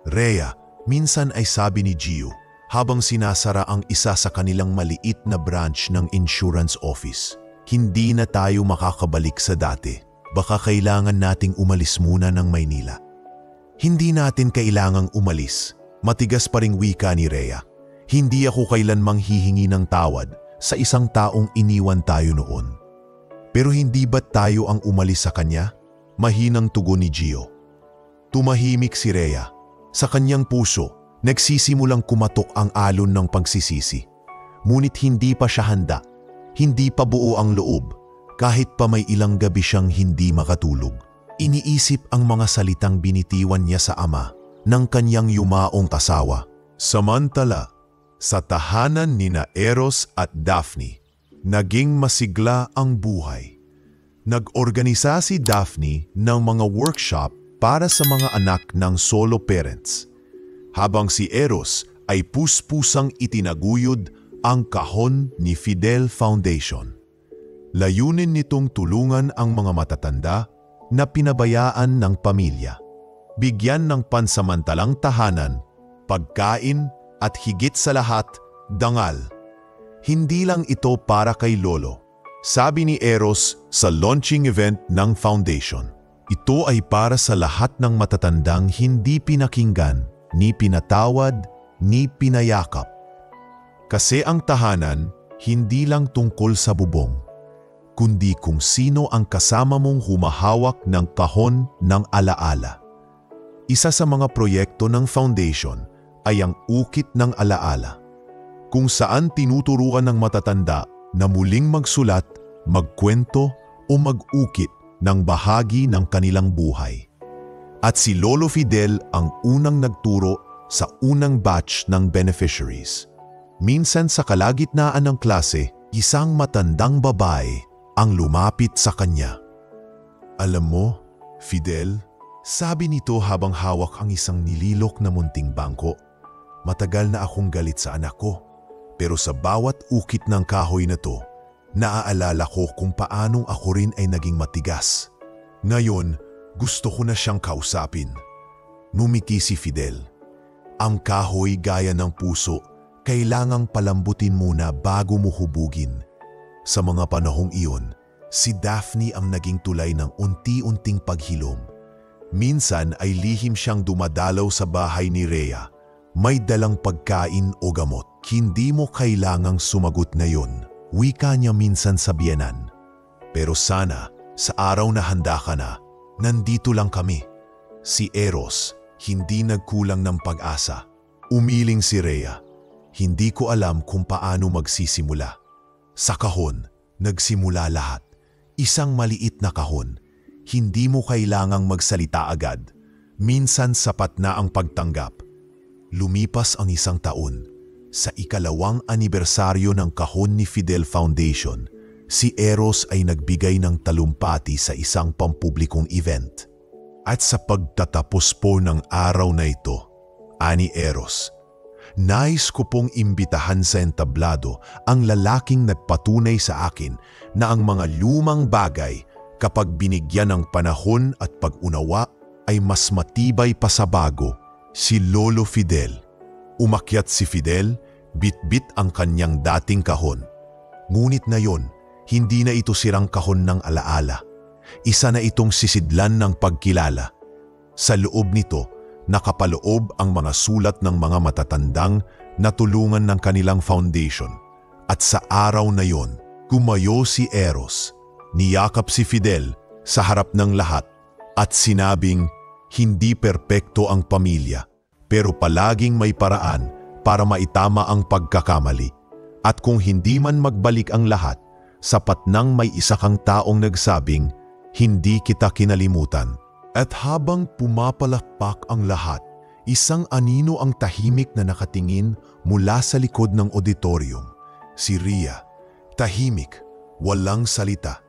Rhea, minsan ay sabi ni Gio habang sinasara ang isa sa kanilang maliit na branch ng insurance office, "Hindi na tayo makakabalik sa dati. Baka kailangan nating umalis muna ng Maynila." "Hindi natin kailangang umalis." Matigas pa ring wika ni Rhea. "Hindi ako kailanmang hihingi ng tawad sa isang taong iniwan tayo noon." "Pero hindi ba't tayo ang umalis sa kanya?" Mahinang tugon ni Gio. Tumahimik si Rhea. Sa kanyang puso, nagsisimulang kumatok ang alon ng pagsisisi. Ngunit hindi pa siya handa. Hindi pa buo ang loob. Kahit pa may ilang gabi siyang hindi makatulog. Iniisip ang mga salitang binitiwan niya sa ama ng kanyang yumaong asawa. Samantala, sa tahanan nina Eros at Daphne, naging masigla ang buhay. Nag-organisa si Daphne ng mga workshop para sa mga anak ng solo parents, habang si Eros ay puspusang itinaguyod ang Kahon ni Fidel Foundation. Layunin nitong tulungan ang mga matatanda na pinabayaan ng pamilya. Bigyan ng pansamantalang tahanan, pagkain at higit sa lahat, dangal. Hindi lang ito para kay Lolo. Sabi ni Eros sa launching event ng foundation, ito ay para sa lahat ng matatandang hindi pinakinggan, ni pinatawad, ni pinayakap. Kasi ang tahanan hindi lang tungkol sa bubong, kundi kung sino ang kasama mong humahawak ng kahon ng alaala. Isa sa mga proyekto ng foundation ay ang Ukit ng Alaala, kung saan tinuturuan ng matatanda na muling magsulat, magkwento o mag-ukit ng bahagi ng kanilang buhay. At si Lolo Fidel ang unang nagturo sa unang batch ng beneficiaries. Minsan sa kalagitnaan ng klase, isang matandang babae ang lumapit sa kanya. "Alam mo, Fidel," sabi nito habang hawak ang isang nililok na munting bangko, "matagal na akong galit sa anak ko. Pero sa bawat ukit ng kahoy na to, naaalala ko kung paanong ako rin ay naging matigas. Ngayon, gusto ko na siyang kausapin." Numiti si Fidel. "Ang kahoy gaya ng puso, kailangang palambutin muna bago mo hubugin." Sa mga panahong iyon, si Daphne ang naging tulay ng unti-unting paghilom. Minsan ay lihim siyang dumadalaw sa bahay ni Rhea. May dalang pagkain o gamot. "Hindi mo kailangang sumagot na yon," wika niya minsan sa biyenan. Pero sana, sa araw na handa ka na, nandito lang kami. Si Eros, hindi nagkulang ng pag-asa. Umiling si Rhea. Hindi ko alam kung paano magsisimula. Sa kahon, nagsimula lahat. Isang maliit na kahon. Hindi mo kailangang magsalita agad. Minsan sapat na ang pagtanggap. Lumipas ang isang taon. Sa ikalawang anibersaryo ng kahon ni Fidel Foundation, si Eros ay nagbigay ng talumpati sa isang pampublikong event. At sa pagtatapos po ng araw na ito, ani Eros, nais ko pong imbitahan sa entablado ang lalaking nagpatunay sa akin na ang mga lumang bagay kapag binigyan ng panahon at pag-unawa ay mas matibay pa sa bago, si Lolo Fidel. Umakyat si Fidel, bit-bit ang kanyang dating kahon. Ngunit na yon, hindi na ito sirang kahon ng alaala. Isa na itong sisidlan ng pagkilala. Sa loob nito, nakapaloob ang mga sulat ng mga matatandang natulungan ng kanilang foundation. At sa araw na yon, gumayo si Eros, niyakap si Fidel sa harap ng lahat at sinabing, hindi perpekto ang pamilya, pero palaging may paraan para maitama ang pagkakamali. At kung hindi man magbalik ang lahat, sapat nang may isa kang taong nagsabing, hindi kita kinalimutan. At habang pumapalakpak ang lahat, isang anino ang tahimik na nakatingin mula sa likod ng auditorium. Si Rhea, tahimik, walang salita.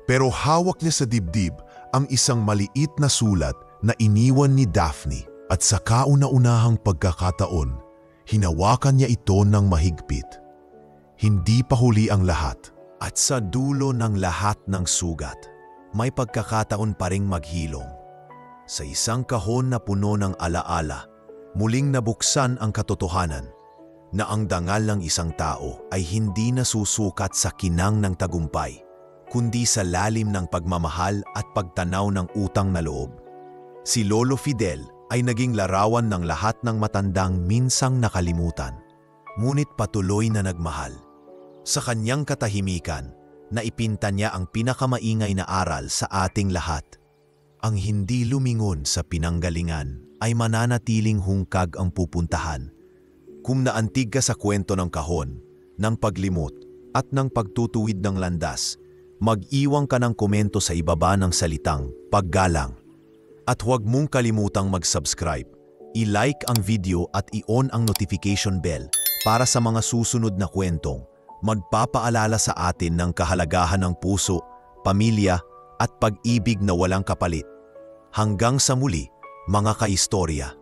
Pero hawak niya sa dibdib ang isang maliit na sulat na iniwan ni Daphne. At sa kauna-unahang pagkakataon, hinawakan niya ito ng mahigpit. Hindi pa huli ang lahat. At sa dulo ng lahat ng sugat, may pagkakataon pa ring maghilom. Sa isang kahon na puno ng alaala, muling nabuksan ang katotohanan na ang dangal ng isang tao ay hindi nasusukat sa kinang ng tagumpay, kundi sa lalim ng pagmamahal at pagtanaw ng utang na loob. Si Lolo Fidel ay naging larawan ng lahat ng matandang minsang nakalimutan, ngunit patuloy na nagmahal. Sa kanyang katahimikan, naipinta niya ang pinakamaingay na aral sa ating lahat. Ang hindi lumingon sa pinanggalingan ay mananatiling hungkag ang pupuntahan. Kung naantig ka sa kwento ng kahon, ng paglimot at ng pagtutuwid ng landas, mag-iwang ka ng komento sa ibaba ng salitang paggalang. At huwag mong kalimutang mag-subscribe, i-like ang video at i-on ang notification bell para sa mga susunod na kwentong magpapaalala sa atin ng kahalagahan ng puso, pamilya at pag-ibig na walang kapalit. Hanggang sa muli, mga kaistorya.